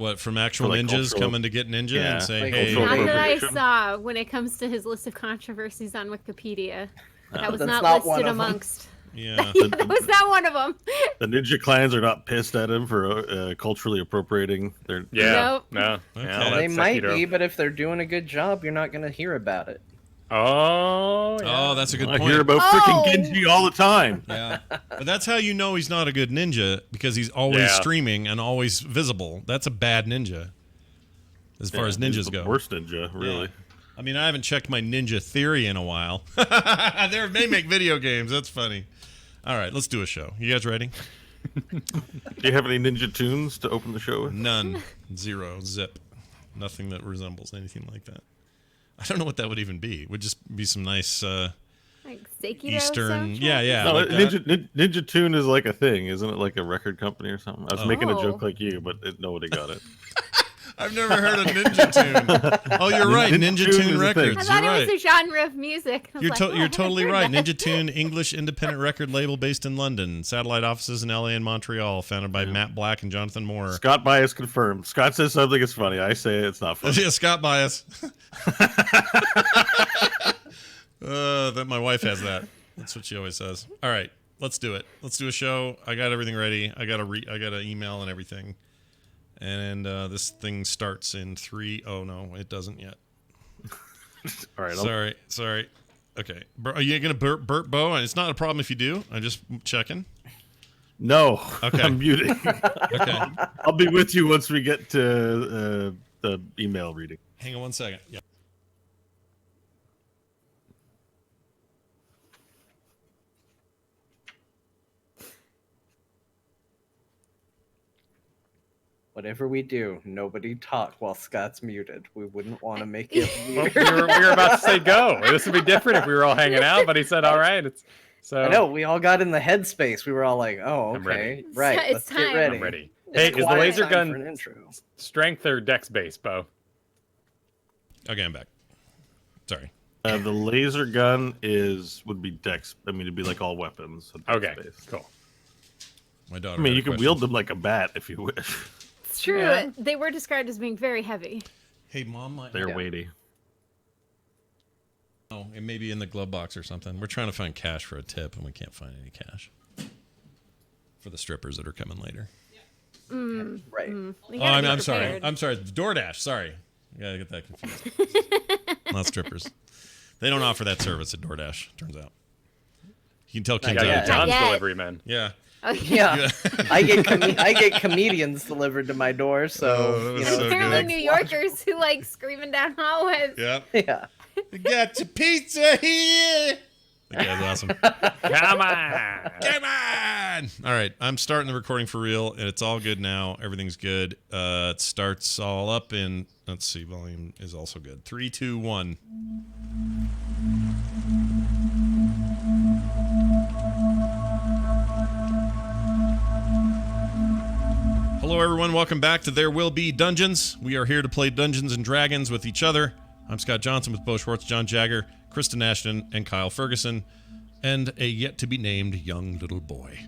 What, from actual like ninjas cultural- coming to get Ninja Yeah. and say, Like hey, cultural Not that I appropriation. saw when it comes to his list of controversies on Wikipedia. That was That's not not one listed of them. amongst. yeah. Yeah, that was not one of them. The ninja clans are not pissed at him for culturally appropriating their. Yeah. Nope. No. Okay. Yeah, They that's might Sekiro. be, but if they're doing a good job, you're not going to hear about it. Oh. Yeah. Oh, that's a good I point. hear about Oh. freaking Genji all the time. Yeah, but that's how you know he's not a good ninja, because he's always Yeah. streaming and always visible. That's a bad ninja, as far as He's ninjas the go. Worst ninja, really. Yeah. I mean, I haven't checked my Ninja Theory in a while. They make video games. That's funny. All right, let's do a show. You guys ready? Do you have any ninja tunes to open the show with? None. Zero. Zip. Nothing that resembles anything like that. I don't know what that would even be. It would just be some nice Like Sekiro Eastern. soundtrack? Yeah. No, like that. ninja Tune is like a thing, isn't it? Like a record company or something. I was making a Oh. joke like you, but nobody got it. I've never heard of Ninja Tune. Oh, you're right. Ninja Ninja Tune Tune is a Records. thing. I thought You're it right. was a genre of music. I was You're, like, you're I haven't totally heard right. that. Ninja Tune, English independent record label based in London. Satellite offices in LA and Montreal, founded by Matt Black and Jonathan Moore. Scott Bias confirmed. Scott says something is funny. I say it's not funny. Yeah, Scott Bias. That my wife has that. That's what she always says. All right, let's do it. Let's do a show. I got everything ready. I got an email and everything. And this thing starts in 3. Oh no, it doesn't yet. All right. Sorry. Okay, are you gonna burp Bo? And it's not a problem if you do. I'm just checking. No. Okay. I'm muting. Okay, I'll be with you once we get to the email reading. hang on 1 second. Yeah. Whatever we do, nobody talk while Scott's muted. We wouldn't want to make it Well, weird. we were about to say go. This would be different if we were all hanging out, but he said, all right. So I know, we all got in the headspace. We were all like, oh, I'm okay. ready. Right, It's let's time. get ready. I'm ready. It's Hey, is the quiet laser time for an gun intro. strength or dex base, Bo? Okay, I'm back. Sorry. The laser gun would be dex. I mean, it'd be like all weapons. so dex Okay, based. cool. My daughter. I mean, had you a can question. wield them like a bat if you wish. It's true. Yeah. They were described as being very heavy. Hey, Mom. They're Yeah. weighty. Oh, it may be in the glove box or something. We're trying to find cash for a tip, and we can't find any cash for the strippers that are coming later. Right. We Oh, gotta be I'm sorry. prepared. I'm sorry. DoorDash. Sorry. I gotta get that confused. Not strippers. They don't offer that service at DoorDash. Turns out. You can tell You Kim's got out your of town. John's yet. delivery man. Yeah. Oh, yeah. Yeah, I get comedians delivered to my door, Oh, so that you was know. so Apparently, good. New Yorkers who like screaming down hallways. Yep. Yeah, We got your pizza here. That guy's awesome. Come on. Come on! All right, I'm starting the recording for real, and it's all good now. Everything's good. It starts all up in. Let's see, volume is also good. 3, 2, 1. Hello, everyone. Welcome back to There Will Be Dungeons. We are here to play Dungeons and Dragons with each other. I'm Scott Johnson with Bo Schwartz, John Jagger, Kristen Ashton, and Kyle Ferguson, and a yet-to-be-named young little boy.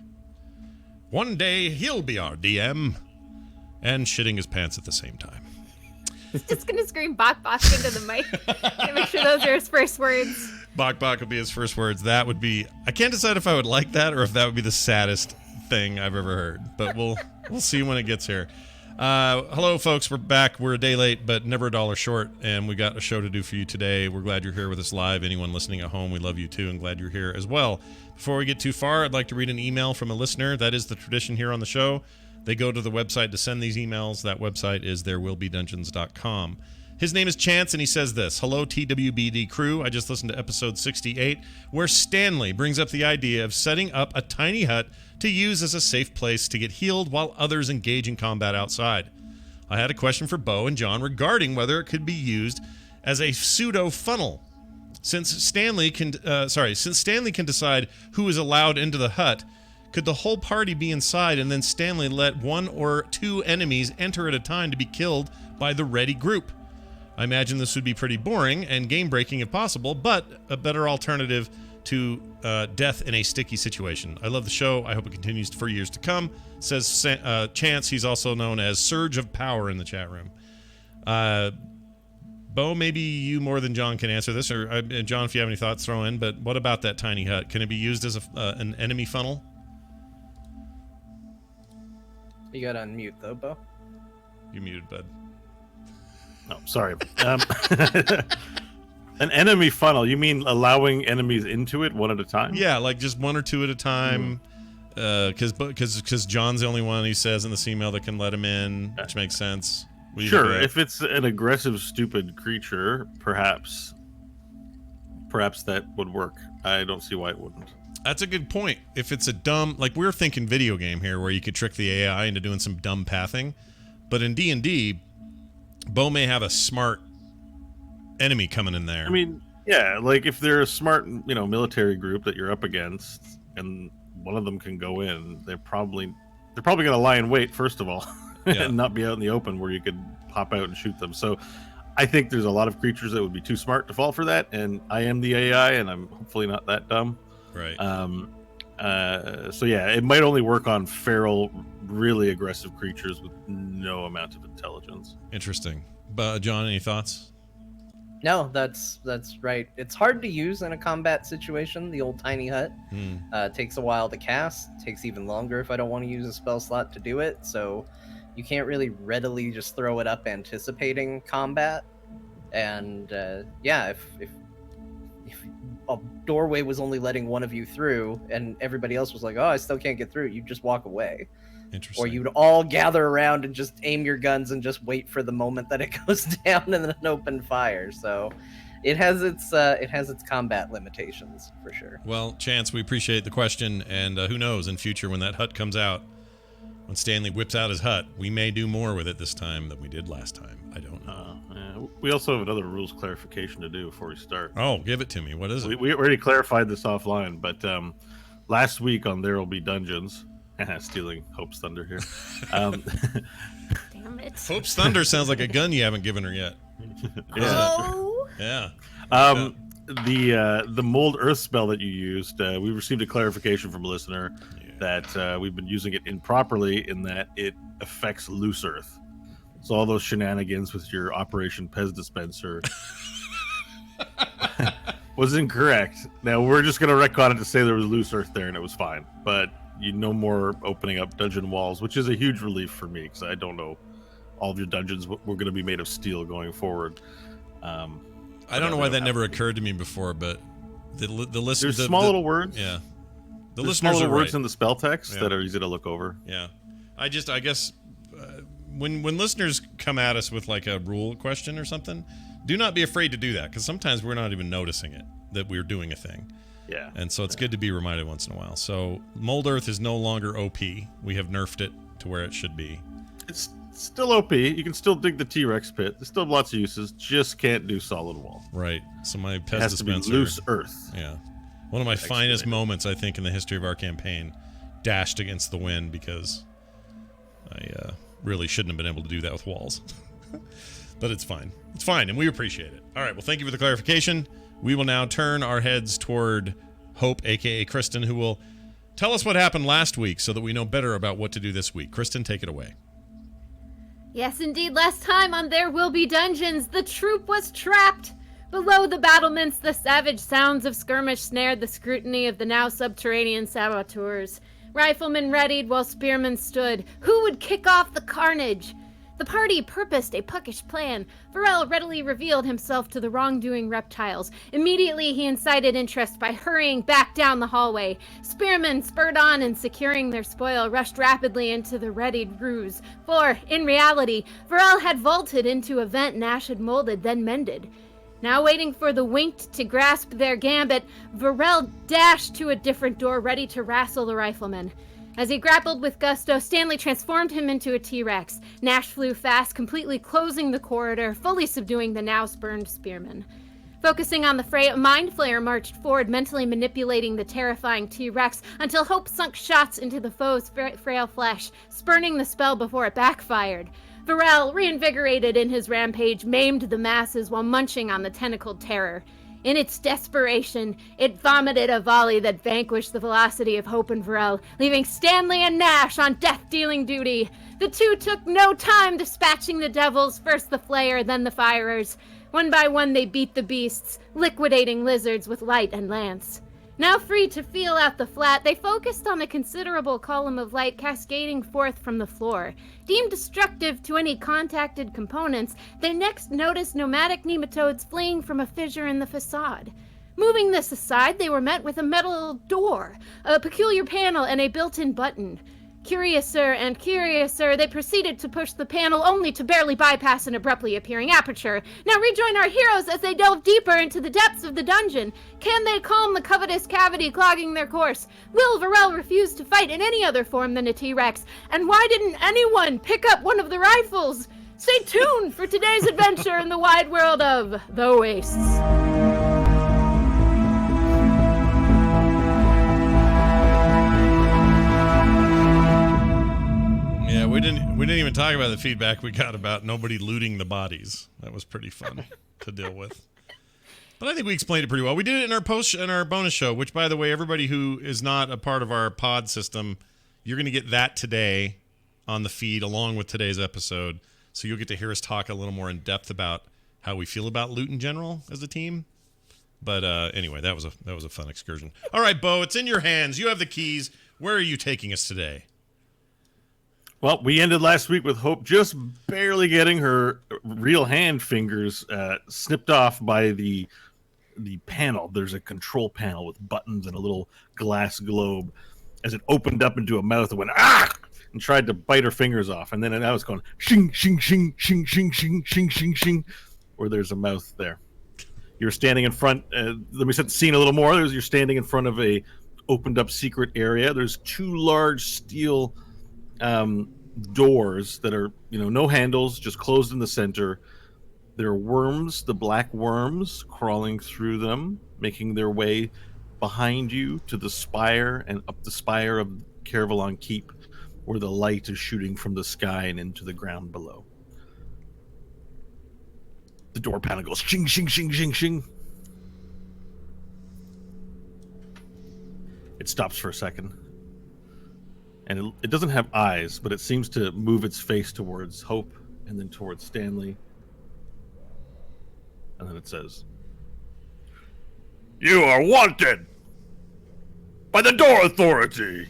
One day, he'll be our DM, and shitting his pants at the same time. Just gonna scream "bok bok" into the mic. And make sure those are his first words. Bok Bok would be his first words. That would be... I can't decide if I would like that or if that would be the saddest thing I've ever heard, but we'll see when it gets here. Hello, folks. We're back. We're a day late, but never a dollar short, and we got a show to do for you today. We're glad you're here with us live. Anyone listening at home, we love you too, and glad you're here as well. Before we get too far, I'd like to read an email from a listener. That is the tradition here on the show. They go to the website to send these emails. That website is therewillbedungeons.com. His name is Chance, and he says this. Hello, TWBD crew. I just listened to episode 68, where Stanley brings up the idea of setting up a tiny hut to use as a safe place to get healed while others engage in combat outside. I had a question for Bo and John regarding whether it could be used as a pseudo funnel. Since Stanley can decide who is allowed into the hut, could the whole party be inside and then Stanley let 1 or 2 enemies enter at a time to be killed by the ready group? I imagine this would be pretty boring and game-breaking if possible, but a better alternative to death in a sticky situation. I love the show. I hope it continues for years to come, says Chance. He's also known as Surge of Power in the chat room. Bo, maybe you more than John can answer this, or John, if you have any thoughts, throw in. But what about that tiny hut? Can it be used as an enemy funnel? You gotta unmute though, Bo. You muted, bud. Oh, sorry. An enemy funnel. You mean allowing enemies into it one at a time? Yeah, like just one or two at a time. Because John's the only one, he says in this email, that can let him in, which makes sense. What do you think of Sure. that? If it's an aggressive, stupid creature, perhaps that would work. I don't see why it wouldn't. That's a good point. If it's a dumb, like we're thinking video game here, where you could trick the AI into doing some dumb pathing, but in D&D, Bo may have a smart enemy coming in there. I mean, yeah, like if they're a smart, military group that you're up against, and one of them can go in, they're probably going to lie in wait first of all, Yeah. and not be out in the open where you could pop out and shoot them. So, I think there's a lot of creatures that would be too smart to fall for that, and I am the AI, and I'm hopefully not that dumb. Right. So yeah, it might only work on feral, really aggressive creatures with no amount of intelligence. Interesting. John, any thoughts? No, that's right. It's hard to use in a combat situation. The old tiny hut takes a while to cast. Takes even longer if I don't want to use a spell slot to do it. So you can't really readily just throw it up anticipating combat. And if a doorway was only letting one of you through, and everybody else was like, "Oh, I still can't get through," you just walk away. Interesting. Or you'd all gather around and just aim your guns and just wait for the moment that it goes down and then open fire. So it has its combat limitations for sure. Well, Chance, we appreciate the question, and who knows, in future when that hut comes out, when Stanley whips out his hut, we may do more with it this time than we did last time. I don't know. We also have another rules clarification to do before we start. Oh, give it to me. What is it? We already clarified this offline, but last week on There Will Be Dungeons, stealing Hope's thunder here. Damn it. Hope's Thunder sounds like a gun you haven't given her yet. Oh. Yeah. The Mold Earth spell that you used, we received a clarification from a listener that we've been using it improperly in that it affects loose earth. So all those shenanigans with your Operation Pez dispenser was incorrect. Now we're just going to retcon it to say there was loose earth there and it was fine. But no more opening up dungeon walls, which is a huge relief for me because I don't know all of your dungeons were going to be made of steel going forward. I don't know why that never occurred to me before, but the listeners. There's small little words. Yeah. The There's listeners small little are words right. in the spell text Yeah. that are easy to look over. Yeah. I guess when listeners come at us with like a rule question or something, do not be afraid to do that because sometimes we're not even noticing it that we're doing a thing. Yeah. And so it's good to be reminded once in a while. So Mold Earth is no longer OP. We have nerfed it to where it should be. It's still OP. You can still dig the T-Rex pit. There's still lots of uses. Just can't do solid wall. Right. So my It Pez has to be dispenser. loose earth. Yeah. One of my finest moments, I think, in the history of our campaign, dashed against the wind because I really shouldn't have been able to do that with walls. But it's fine. It's fine, and we appreciate it. All right, well, thank you for the clarification. We will now turn our heads toward Hope, a.k.a. Kristen, who will tell us what happened last week so that we know better about what to do this week. Kristen, take it away. Yes, indeed. Last time on There Will Be Dungeons, the troop was trapped. Below the battlements, the savage sounds of skirmish snared the scrutiny of the now subterranean saboteurs. Riflemen readied while spearmen stood. Who would kick off the carnage? The party purposed a puckish plan. Varel readily revealed himself to the wrongdoing reptiles. Immediately he incited interest by hurrying back down the hallway. Spearmen spurred on and securing their spoil rushed rapidly into the readied ruse. For, in reality, Varel had vaulted into a vent Nash had molded, then mended. Now waiting for the winked to grasp their gambit, Varel dashed to a different door ready to wrestle the rifleman. As he grappled with gusto, Stanley transformed him into a T-Rex. Nash flew fast, completely closing the corridor, fully subduing the now spurned spearman. Focusing on the fray, Mind Flayer marched forward, mentally manipulating the terrifying T-Rex until Hope sunk shots into the foe's frail flesh, spurning the spell before it backfired. Varel, reinvigorated in his rampage, maimed the masses while munching on the tentacled terror. In its desperation, it vomited a volley that vanquished the velocity of Hope and Varel, leaving Stanley and Nash on death-dealing duty. The two took no time dispatching the devils, first the flayer, then the firers. One by one they beat the beasts, liquidating lizards with light and lance. Now free to feel out the flat, they focused on a considerable column of light cascading forth from the floor. Deemed destructive to any contacted components, they next noticed nomadic nematodes fleeing from a fissure in the facade. Moving this aside, they were met with a metal door, a peculiar panel, and a built-in button. Curiouser and curiouser, they proceeded to push the panel only to barely bypass an abruptly appearing aperture. Now rejoin our heroes as they delve deeper into the depths of the dungeon. Can they calm the covetous cavity clogging their course? Will Varel refuse to fight in any other form than a T-Rex? And why didn't anyone pick up one of the rifles? Stay tuned for today's adventure in the wide world of the Wastes. Yeah, we didn't even talk about the feedback we got about nobody looting the bodies. That was pretty fun to deal with. But I think we explained it pretty well. We did it in our bonus show, which, by the way, everybody who is not a part of our pod system, you're going to get that today on the feed along with today's episode. So you'll get to hear us talk a little more in depth about how we feel about loot in general as a team. But anyway, that was a fun excursion. All right, Bo, it's in your hands. You have the keys. Where are you taking us today? Well, we ended last week with Hope just barely getting her real hand fingers snipped off by the panel. There's a control panel with buttons and a little glass globe. As it opened up into a mouth, it went ah, and tried to bite her fingers off. And then I was going shing, shing, shing, shing, shing, shing, shing, shing, shing, where there's a mouth there. You're standing in front. Let me set the scene a little more. You're standing in front of a opened up secret area. There's two large steel doors that are, no handles, just closed in the center. There are worms, the black worms, crawling through them, making their way behind you to the spire and up the spire of Caravalon Keep, where the light is shooting from the sky and into the ground below. The door panel goes shing, shing, shing, shing, shing. It stops for a second. And it doesn't have eyes, but it seems to move its face towards Hope and then towards Stanley. And then it says, "You are wanted by the Door Authority."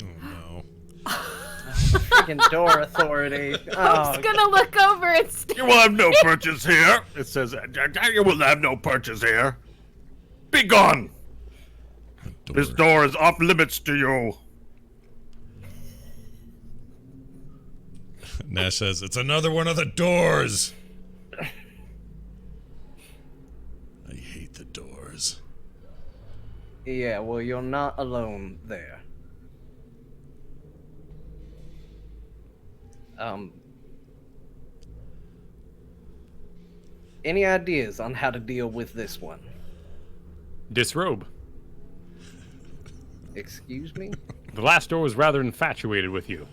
Oh, no. Freaking Door Authority. Hope's gonna look over and "You will have no purchase here." It says, "You will have no purchase here. Be gone. This door is off limits to you." Nash says, "It's another one of the doors." I hate the doors. Yeah, well, you're not alone there. Any ideas on how to deal with this one? Disrobe. Excuse me? The last door was rather infatuated with you.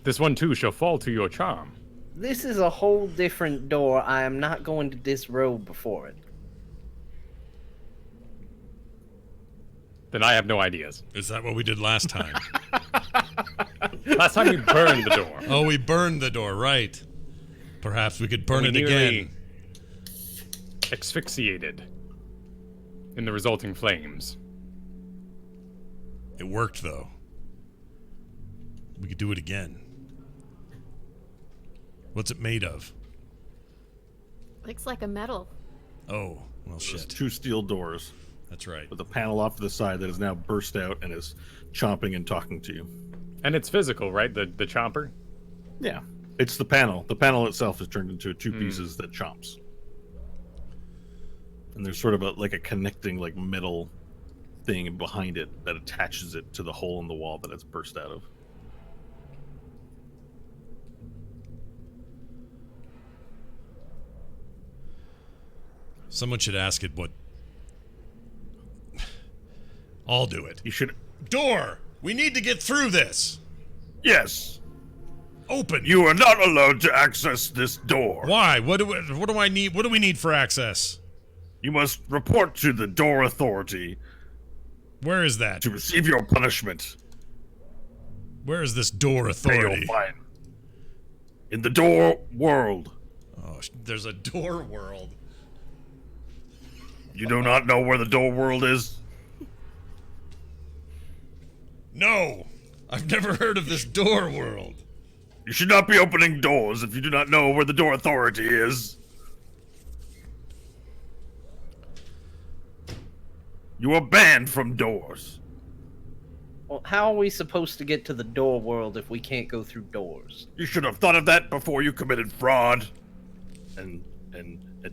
This one too shall fall to your charm. This is a whole different door. I am not going to disrobe before it. Then I have no ideas. Is that what we did last time? Last time we burned the door. Oh, we burned the door, right. Perhaps we could burn We it nearly again. Asphyxiated in the resulting flames. It worked, though. We could do it again. What's it made of? looks like a metal. Oh, well, There's shit. two steel doors That's right. with a panel off to the side that has now burst out and is chomping and talking to you. And it's physical, right? The chomper? Yeah. It's the panel. The panel itself is turned into two pieces that chomps. And there's sort of like a connecting metal thing behind it that attaches it to the hole in the wall that it's burst out of. Someone should ask it what... I'll do it. You should... Door! We need to get through this! Yes! Open! You are not allowed to access this door. Why? What do I need? What do we need for access? You must report to the Door Authority Where is that? to receive your punishment. Where is this door Pay your authority? fine. In the Door World. Oh, there's a door world. You do not know where the Door World is? No, I've never heard of this door world. You should not be opening doors if you do not know where the Door Authority is. You are banned from doors. Well, how are we supposed to get to the door world if we can't go through doors? You should have thought of that before you committed fraud and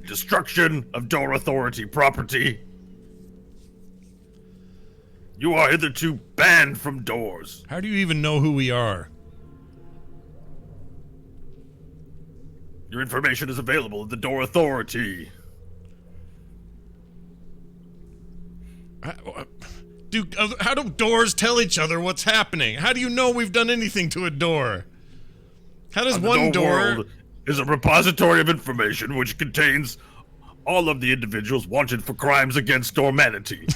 destruction of Door Authority property. You are hitherto banned from doors. How do you even know who we are? Your information is available at the Door Authority. How do doors tell each other what's happening? How do you know we've done anything to a door? How does The one door... World is a repository of information which contains all of the individuals wanted for crimes against dormanity.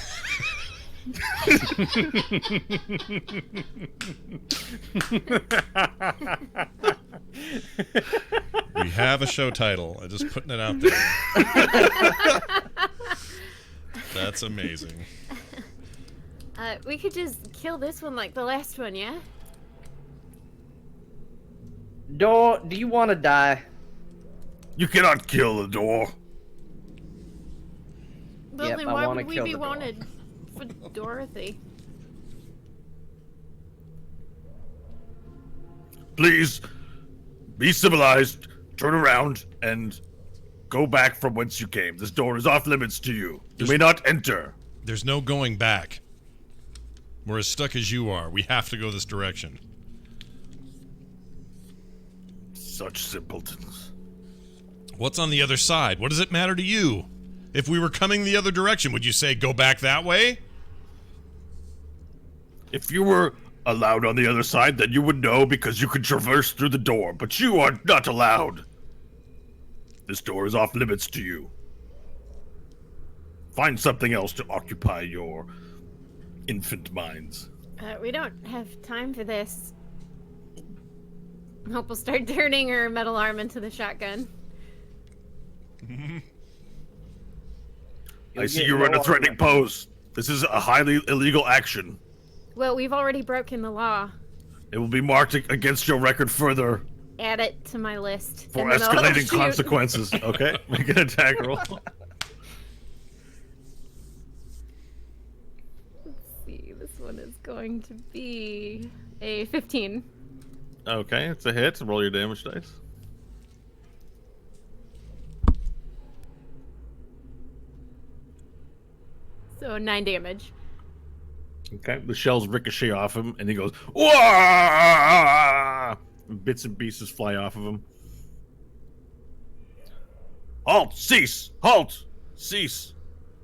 We have a show title. I'm just putting it out there. That's amazing. We could just kill this one like the last one, yeah? Door, do you want to die? You cannot kill the door. Well, Yep, then I why wanna would we kill be the door. wanted for Dorothy? Please be civilized, turn around, and go back from whence you came. This door is off limits to you. You may not enter. There's no going back. We're as stuck as you are. We have to go this direction. Such simpletons. What's on the other side? What does it matter to you? If we were coming the other direction, would you say go back that way? If you were allowed on the other side, then you would know because you could traverse through the door, but you are not allowed. This door is off limits to you. Find something else to occupy your infant minds. We don't have time for this. Hope will start turning her metal arm into the shotgun. I see you're in a threatening pose. This is a highly illegal action. Well, we've already broken the law. It will be marked against your record further Add it to my list. for and then I'll escalating shoot. consequences. Okay, make an attack roll. Let's see, this one is going to be a 15. Okay, it's a hit. Roll your damage dice. So 9 damage. Okay, the shells ricochet off him, and he goes, "Wah!" And bits and pieces fly off of him. Halt! Cease! Halt! Cease!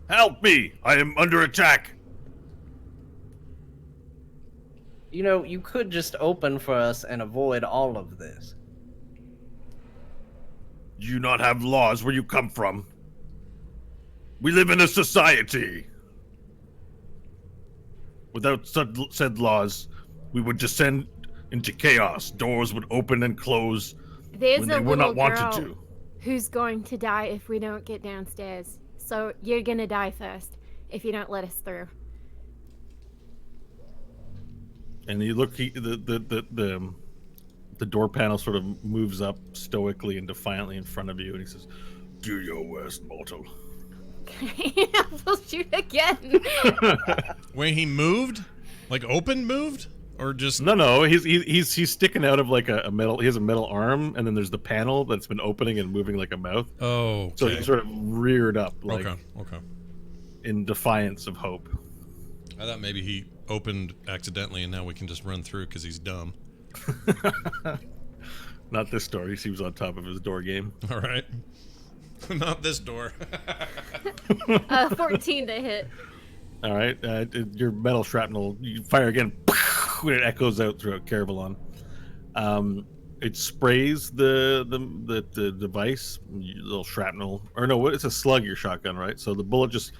Help me! I am under attack! You know, you could just open for us and avoid all of this. Do you not have laws where you come from? We live in a society. Without said laws, we would descend into chaos. Doors would open and close There's when a they were little not wanted girl to. who's going to die if we don't get downstairs. So you're gonna die first if you don't let us through. And you look, the door panel sort of moves up stoically and defiantly in front of you, and he says, "Do your worst, mortal." Okay, we'll shoot again. Wait, he moved? Like open moved? Or just... No, he's sticking out of like a metal. He has a metal arm, and then there's the panel that's been opening and moving like a mouth. Oh, okay. So he sort of reared up, like Okay. in defiance of hope. I thought maybe he opened accidentally and now we can just run through because he's dumb. Not this door. He seems on top of his door game. All right. Not this door. 14 to hit. All right, your metal shrapnel. You fire again when it echoes out throughout Caravelon. it sprays the device, little shrapnel, or no, it's a slug, your shotgun, right? So the bullet just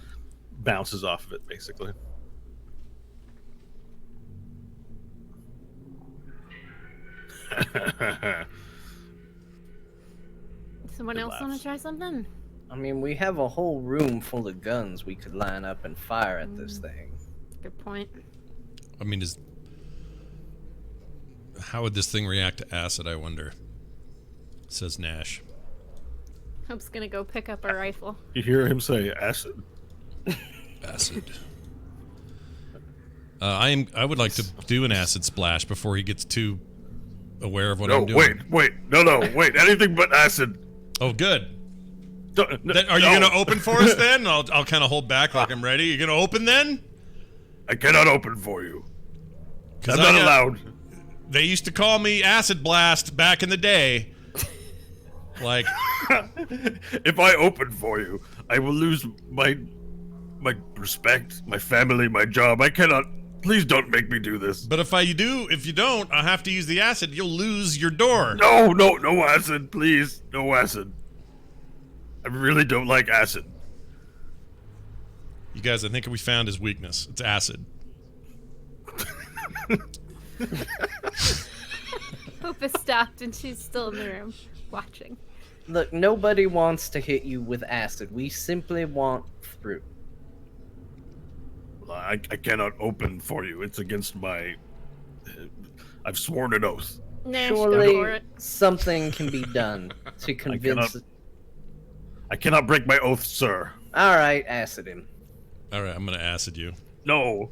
bounces off of it, basically. Someone else want to try something? I mean, we have a whole room full of guns we could line up and fire at this thing. Good point. I mean, how would this thing react to acid, I wonder? Says Nash. Hope's gonna go pick up a rifle. You hear him say acid. Acid. I would like to do an acid splash before he gets too aware of what I'm doing. Wait. No, wait. Anything but acid. Oh, good. No, Are you gonna open for us then? I'll kind of hold back like I'm ready. You gonna open then? I cannot open for you. 'Cause I'm not allowed. They used to call me Acid Blast back in the day. Like, If I open for you, I will lose my respect, my family, my job. I cannot. Please don't make me do this. but if you don't, I have to use the acid. You'll lose your door. No acid, please. No acid. I really don't like acid. You guys, I think we found his weakness. It's acid. Hope is stopped and she's still in the room watching. Look, nobody wants to hit you with acid. We simply want fruit. I cannot open for you. It's against my. I've sworn an oath. Nash, go for Surely it. something can be done to convince. I cannot break my oath, sir. All right, acid him. All right, I'm gonna acid you. No.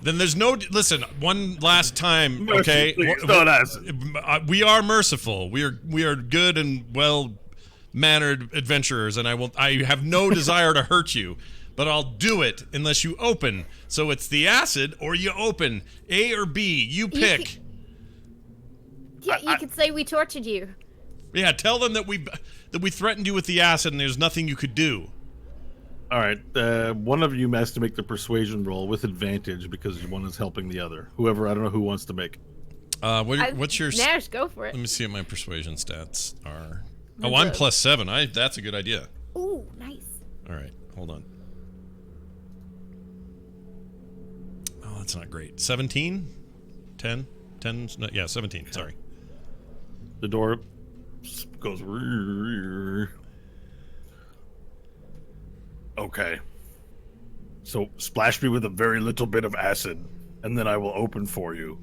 Then there's no. Listen, one last time, okay? Please, not acid. We are merciful. We are good and well-mannered adventurers, and I have no desire to hurt you, but I'll do it unless you open. So it's the acid or you open. A or B, you pick. You could say we tortured you. Yeah, tell them that we threatened you with the acid and there's nothing you could do. All right. One of you has to make the persuasion roll with advantage because one is helping the other. Whoever, I don't know who wants to make. What's your? Nash, go for it. Let me see what my persuasion stats are. That's Oh, I'm a- +7. That's a good idea. Ooh, nice. All right, hold on. Oh, that's not great. 17? 10? 10? No, yeah, 17. Sorry. The door goes. Okay. So splash me with a very little bit of acid, and then I will open for you.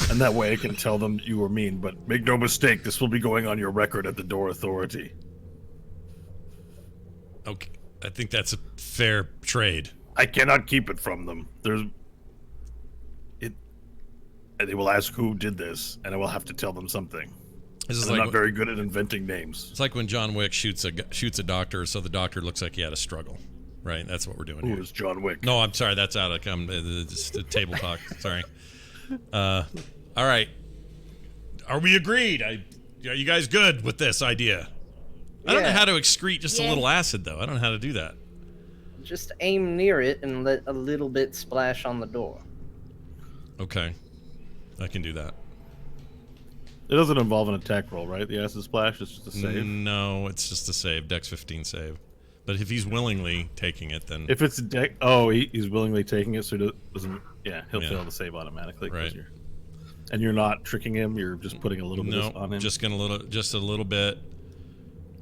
And that way I can tell them you were mean. But make no mistake, this will be going on your record at the Door Authority. Okay, I think that's a fair trade. I cannot keep it from them. And they will ask who did this, and I will have to tell them something. This is I'm like not very good at inventing names. it's like when John Wick shoots a doctor, so the doctor looks like he had a struggle, right? That's what we're doing Who here. is John Wick? No, I'm sorry. That's out of it's table talk. Sorry. All right. Are we agreed? Are you guys good with this idea? I don't know Yeah. how to excrete just a Yeah. little acid, though. I don't know how to do that. Just aim near it and let a little bit splash on the door. Okay. I can do that. It doesn't involve an attack roll, right? The acid splash is just a save. No, it's just a save. Dex 15 save. But if he's willingly taking it, then... If it's a deck, he's willingly taking it, so he doesn't. Yeah, he'll fail the save automatically. 'Cause Right. And you're not tricking him. You're just putting a little bit No, on him. just a little bit.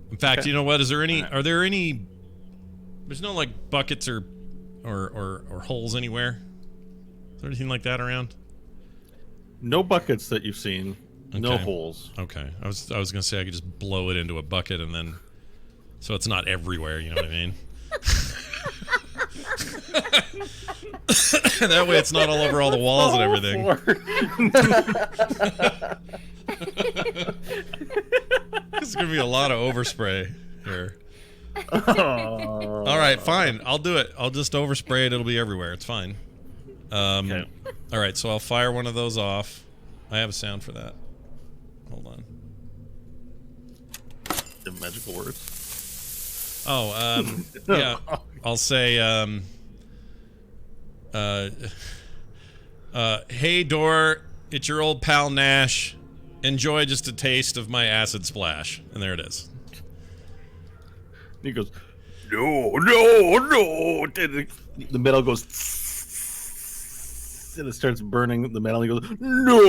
In fact, you know what? Are there any... There's no, like, buckets or holes anywhere? Is there anything like that around? No buckets that you've seen. No Okay. holes. Okay. I was gonna say I could just blow it into a bucket and then... So it's not everywhere, you know what I mean? That way it's not all over all the walls and everything. There's gonna be a lot of overspray here. All right, fine. I'll do it. I'll just overspray it. It'll be everywhere. It's fine. Okay. All right, so I'll fire one of those off. I have a sound for that. Hold on. The magical words. Oh, yeah. I'll say, hey, Door, it's your old pal Nash. enjoy just a taste of my acid splash. And there it is. He goes, no, no, no. And the metal goes, and it starts burning the metal. He goes, no.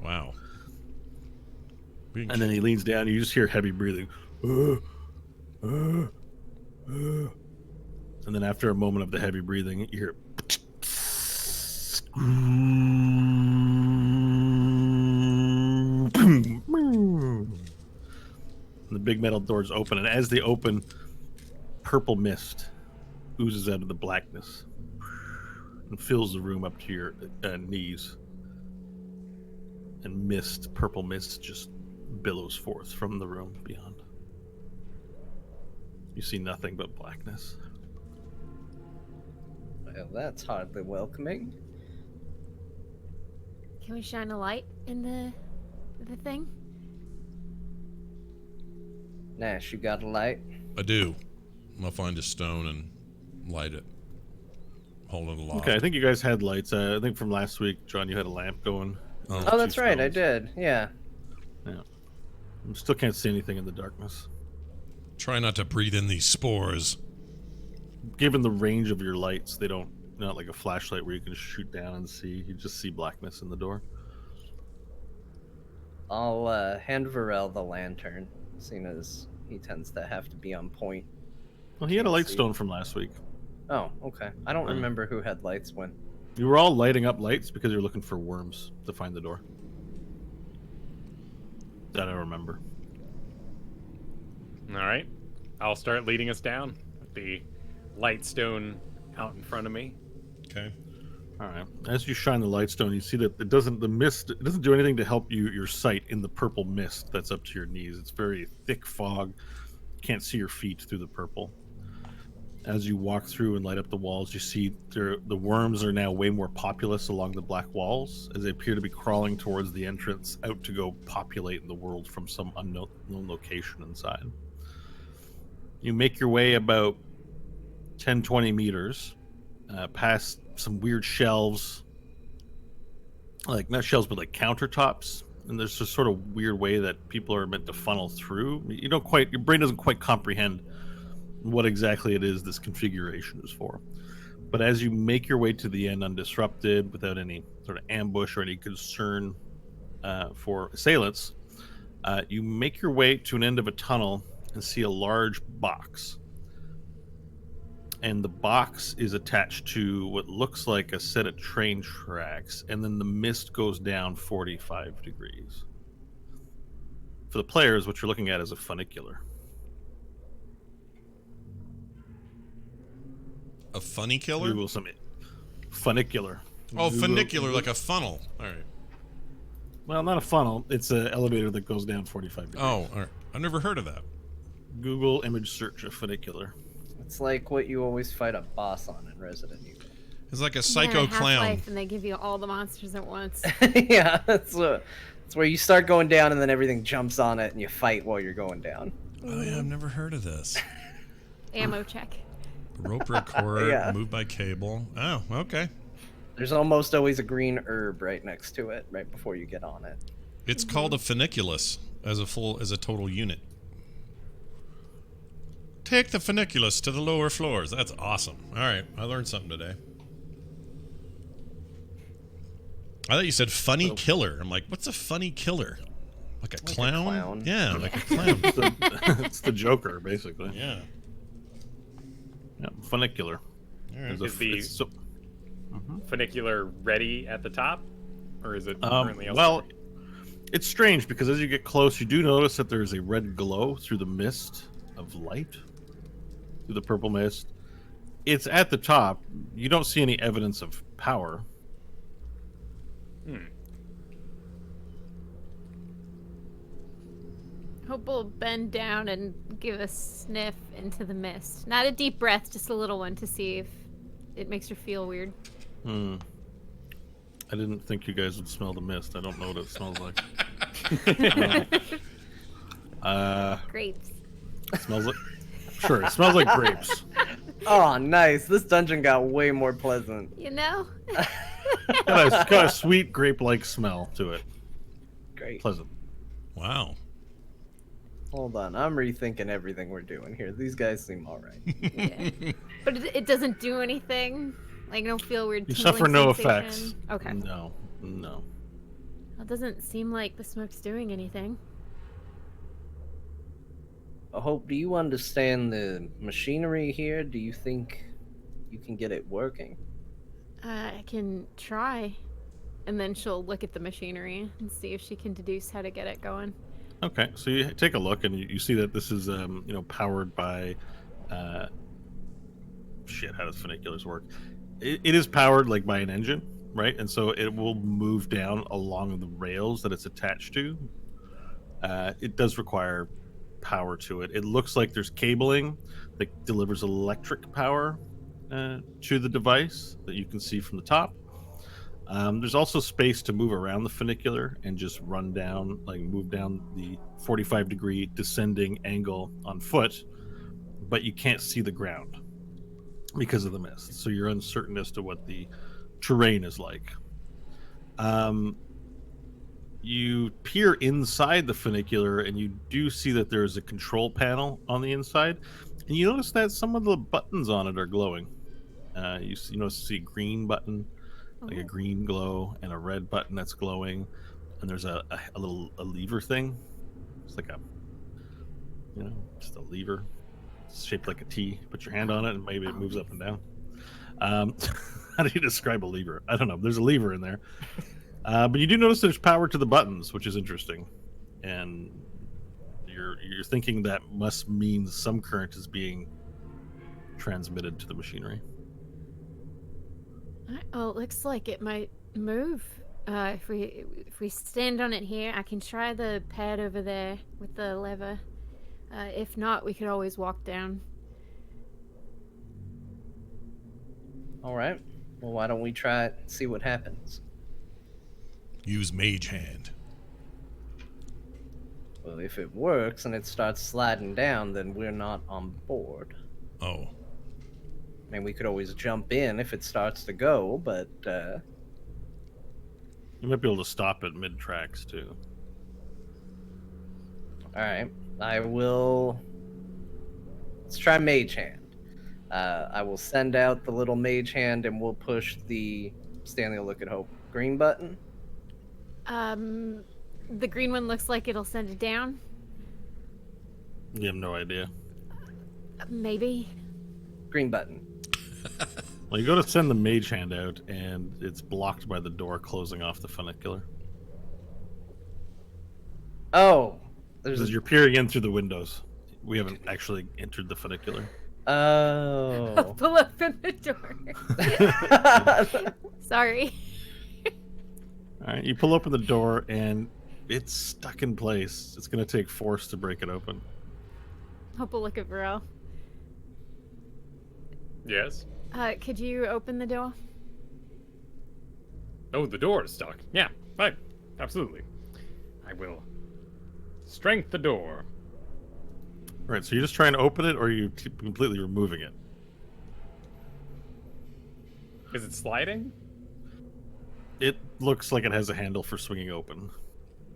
Wow. And then he leans down. You just hear heavy breathing. And then after a moment of the heavy breathing, you hear. And the big metal doors open, and as they open, purple mist oozes out of the blackness and fills the room up to your knees. And mist, purple mist, just billows forth from the room beyond. You see nothing but blackness. Well, that's hardly welcoming. Can we shine a light in the thing? Nash, you got a light? I do. I'll find a stone and light it. Hold it aloft. Okay, I think you guys had lights. I think from last week, John, you had a lamp going. Oh, that's Two right, I stones. did. Yeah. Yeah. I still can't see anything in the darkness. Try not to breathe in these spores. Given the range of your lights, they don't, not like a flashlight where you can shoot down and see. You just see blackness in the door. I'll hand Varel the lantern, seeing as he tends to have to be on point. Well, he had a light See. stone from last week. Oh, okay. I don't remember who had lights when. You were all lighting up lights because you're looking for worms to find the door. That I remember. All right. I'll start leading us down with the light stone out in front of me. Okay. All right. As you shine the light stone, you see that the mist, it doesn't do anything to help your sight in the purple mist that's up to your knees. It's very thick fog. You can't see your feet through the purple. As you walk through and light up the walls, you see the worms are now way more populous along the black walls, as they appear to be crawling towards the entrance out to go populate the world from some unknown location inside. You make your way about 10-20 meters past some weird shelves, like not shelves but like countertops, and there's this sort of weird way that people are meant to funnel through. Your brain doesn't quite comprehend what exactly it is this configuration is for. But as you make your way to the end undisrupted, without any sort of ambush or any concern for assailants, you make your way to an end of a tunnel and see a large box. And the box is attached to what looks like a set of train tracks, and then the mist goes down 45 degrees. For the players, what you're looking at is a funicular. A funny killer? Google some funicular. Oh, Google- funicular, like a funnel. All right. Well, not a funnel. It's an elevator that goes down 45 degrees. Oh, all right. I've never heard of that. Google image search a funicular. It's like what you always fight a boss on in Resident Evil. It's like a psycho Yeah, clown. Half-Life, and they give you all the monsters at once. Yeah, that's where you start going down and then everything jumps on it and you fight while you're going down. Oh yeah, I've never heard of this. Ammo check. Rope recorder, Yeah. moved by cable. Oh, okay. There's almost always a green herb right next to it, right before you get on it. It's called a funiculus as a total unit. Take the funiculus to the lower floors. That's awesome. All right, I learned something today. I thought you said funny killer. I'm like, what's a funny killer? Like a clown? clown. Yeah, like a clown. It's the Joker, basically. Yeah. Yeah, funicular. All right. There's Is the funicular ready at the top? Or is it currently elsewhere? well, it's strange because as you get close, you do notice that there's a red glow through the mist of light, through the purple mist. It's at the top. You don't see any evidence of power. Hope will bend down and give a sniff into the mist. Not a deep breath, just a little one to see if it makes her feel weird. I didn't think you guys would smell the mist. I don't know what it smells like. Grapes. Smells like... Sure, it smells like grapes. Oh, nice. This dungeon got way more pleasant. You know? Got a sweet grape-like smell to it. Great. Pleasant. Wow. Hold on, I'm rethinking everything we're doing here. These guys seem alright. Yeah. But it doesn't do anything? Like, you don't feel weird You tingling suffer no sensation? effects. Okay. No. Well, it doesn't seem like the smoke's doing anything. Hope, do you understand the machinery here? Do you think you can get it working? I can try. And then she'll look at the machinery and see if she can deduce how to get it going. Okay, so you take a look and you see that this is, powered by, shit, how does funiculars work? It is powered like by an engine, right? And so it will move down along the rails that it's attached to. It does require power to it. It looks like there's cabling that delivers electric power to the device that you can see from the top. There's also space to move around the funicular and just move down the 45-degree descending angle on foot, but you can't see the ground because of the mist. So you're uncertain as to what the terrain is like. You peer inside the funicular and you do see that there is a control panel on the inside, and you notice that some of the buttons on it are glowing. You see a green button, like a green glow, and a red button that's glowing, and there's a little lever thing. It's like just a lever. It's shaped like a T. Put your hand on it and maybe it moves up and down. How do you describe a lever? I don't know. There's a lever in there. But you do notice there's power to the buttons, which is interesting. And you're thinking that must mean some current is being transmitted to the machinery. Oh, it looks like it might move. If we stand on it here, I can try the pad over there with the lever. If not, we could always walk down. Alright. Well, why don't we try it and see what happens? Use Mage Hand. Well, if it works and it starts sliding down, then we're not on board. Oh. I mean, we could always jump in if it starts to go, but, You might be able to stop it mid-tracks, too. Alright. I will... Let's try Mage Hand. I will send out the little Mage Hand and we'll push the Stanley will look at Hope green button. The green one looks like it'll send it down. You have no idea. Maybe. Green button. Well, you go to send the mage hand out, and it's blocked by the door closing off the funicular. Oh! Because you're peering in through the windows. We haven't actually entered the funicular. Oh. Pull open the door. Sorry. All right, you pull open the door, and it's stuck in place. It's going to take force to break it open. Hope will look at Varel. Yes. Could you open the door? Oh, the door is stuck. Yeah, right. Absolutely. I will strength the door. All right, so you're just trying to open it, or are you completely removing it? Is it sliding? It looks like it has a handle for swinging open.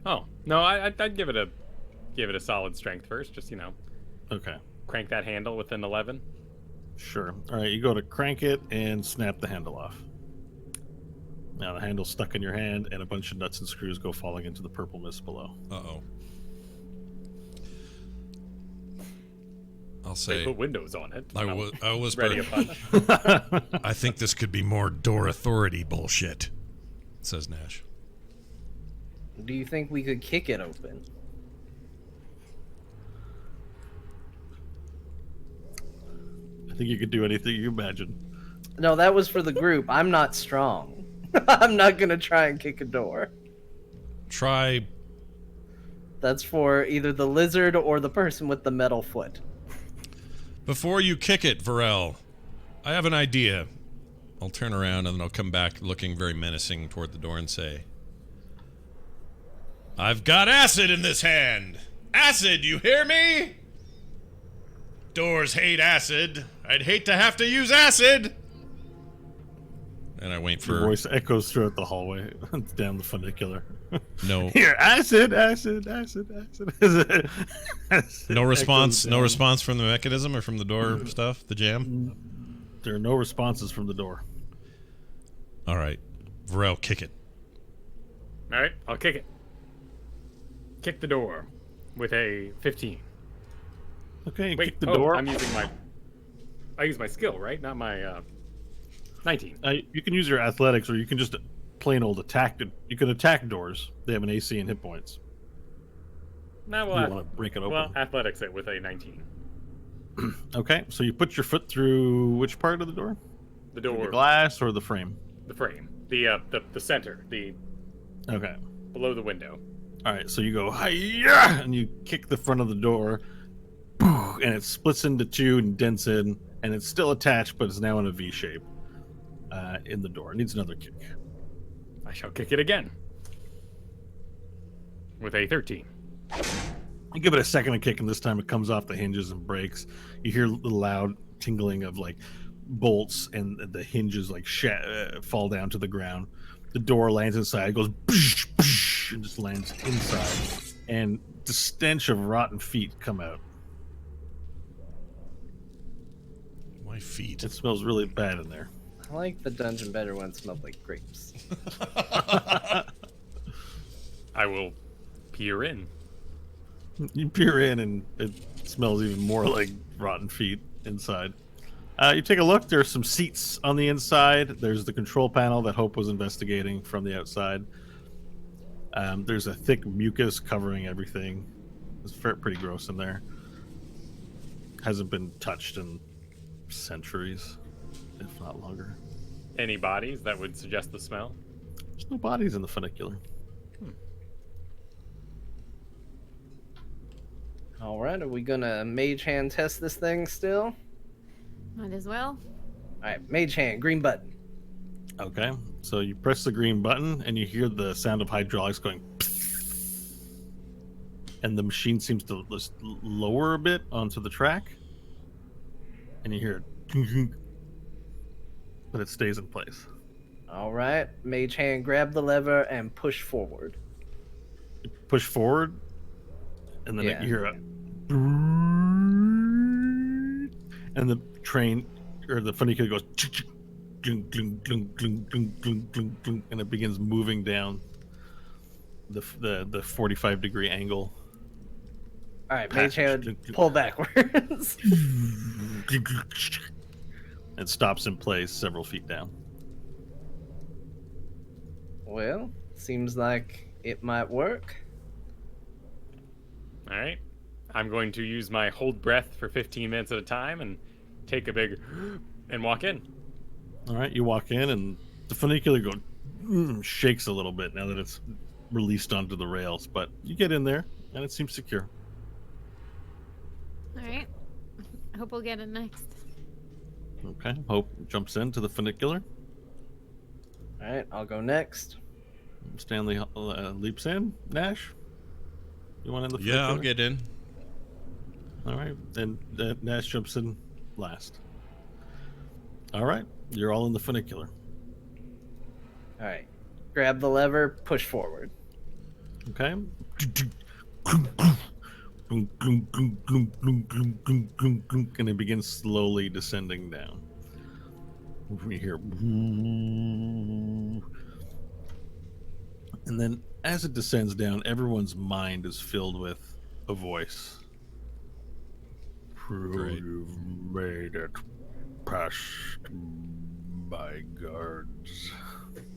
Oh no, I'd give it a solid strength first. Just Okay, crank that handle with an 11. sure. All right, you go to crank it and snap the handle off. Now the handle's stuck in your hand, and a bunch of nuts and screws go falling into the purple mist below. Uh-oh. I'll They say, put windows on it. I whisper, Ready a punch. I think this could be more door authority bullshit, says Nash. Do you think we could kick it open? I think you could do anything you imagine. No, that was for the group. I'm not strong. I'm not gonna try and kick a door. Try, That's for either the lizard or the person with the metal foot. before you kick it, Varel, I have an idea. I'll turn around and then I'll come back looking very menacing toward the door and say, I've got acid in this hand. Acid, you hear me? Doors hate acid. I'd hate to have to use acid. And I wait Your for voice echoes throughout the hallway down the funicular. no Here, acid, acid, acid, acid. Acid no response. echoes No down. response from the mechanism or from the door stuff. The jam. There are no responses from the door. All right, Varel, kick it. All right, I'll kick it. Kick the door with a 15. Okay, you Wait, kick the door. I use my skill, right? Not my 19. You can use your athletics, or you can just plain old attack it. You can attack doors. They have an AC and hit points. No, You well, want to break it open. well, athletics it with a 19. Okay, so you put your foot through which part of the door? The The door, glass or the frame? the frame, the center, the Okay. below the window. All right, so you go hi-ya, and you kick the front of the door, and it splits into two and dents in, and it's still attached, but it's now in a V shape in the door. It needs another kick. I shall kick it again with a 13. You give it a second to kick, and this time it comes off the hinges and breaks. You hear the loud tingling of like bolts, and the hinges like fall down to the ground. The door lands inside, it goes and just lands inside, and the stench of rotten feet come out. My feet. It smells really bad in there. I like the dungeon better when it smelled like grapes. I will peer in. You peer in, and it smells even more like rotten feet inside. You take a look. There's some seats on the inside. There's the control panel that Hope was investigating from the outside. There's a thick mucus covering everything. It's pretty gross in there. Hasn't been touched in centuries, if not longer. Any bodies that would suggest the smell? There's no bodies in the funicular. All right, are we gonna mage hand test this thing still? Might as well. All right, mage hand, green button. Okay, so you press the green button, and you hear the sound of hydraulics going, and the machine seems to just lower a bit onto the track, and you hear it, but it stays in place. All right, mage hand, grab the lever and push forward. You push forward, and then Yeah. you hear a, and the train or the funicular goes, and it begins moving down the 45-degree angle. All right, mage hand, Passage. pull backwards. And stops in place several feet down. Well, seems like it might work. All right. I'm going to use my hold breath for 15 minutes at a time and take a big and walk in. All right, you walk in, and the funicular shakes a little bit now that it's released onto the rails, but you get in there, and it seems secure. All right. I hope we'll get it next. Okay, Hope jumps into the funicular. All right, I'll go next. Stanley leaps in. Nash, you want in the funicular? Yeah, I'll get in. All right, and Nash jumps in last. All right, you're all in the funicular. All right, grab the lever, push forward. Okay. And it begins slowly descending down. We hear, and then as it descends down, everyone's mind is filled with a voice. Great. You've made it past my guards.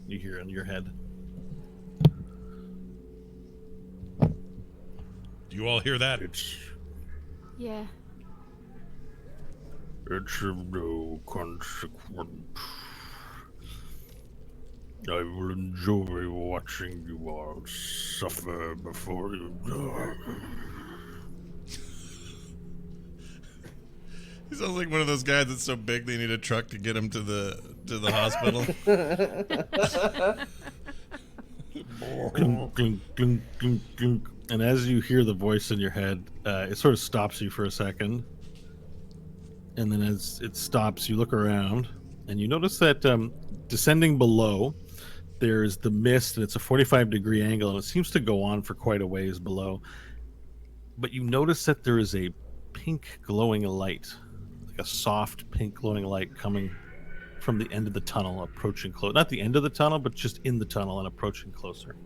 You hear in your head. Do you all hear that? Yeah. It's of no consequence. I will enjoy watching you all suffer before you die. He sounds like one of those guys that's so big they need a truck to get him to the hospital. Clink, clink, clink, clink, clink. And as you hear the voice in your head, it sort of stops you for a second. And then as it stops, you look around, and you notice that descending below, there's the mist, and it's a 45-degree angle, and it seems to go on for quite a ways below. But you notice that there is a pink glowing light, like a soft pink glowing light coming from the end of the tunnel, approaching close. Not the end of the tunnel, but just in the tunnel and approaching closer.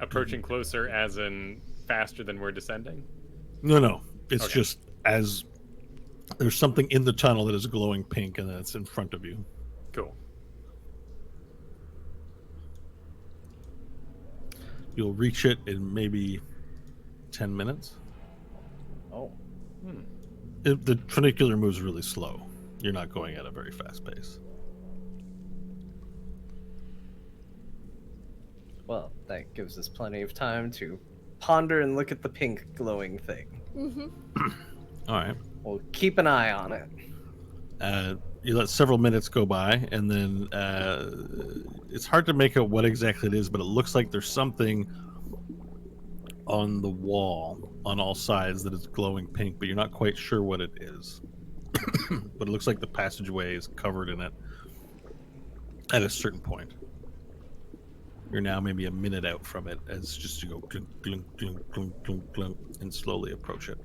Approaching closer as in faster than we're descending? No. It's Okay. just as there's something in the tunnel that is glowing pink, and that's in front of you. Cool. You'll reach it in maybe 10 minutes. Oh. The funicular moves really slow. You're not going at a very fast pace. Well, that gives us plenty of time to ponder and look at the pink glowing thing. All right. We'll keep an eye on it. You let several minutes go by, and then it's hard to make out what exactly it is, but it looks like there's something on the wall on all sides that is glowing pink, but you're not quite sure what it is. But it looks like the passageway is covered in it at a certain point. You're now maybe a minute out from it, as just you go glunk, glunk, glunk, glunk, glunk, glunk, and slowly approach it.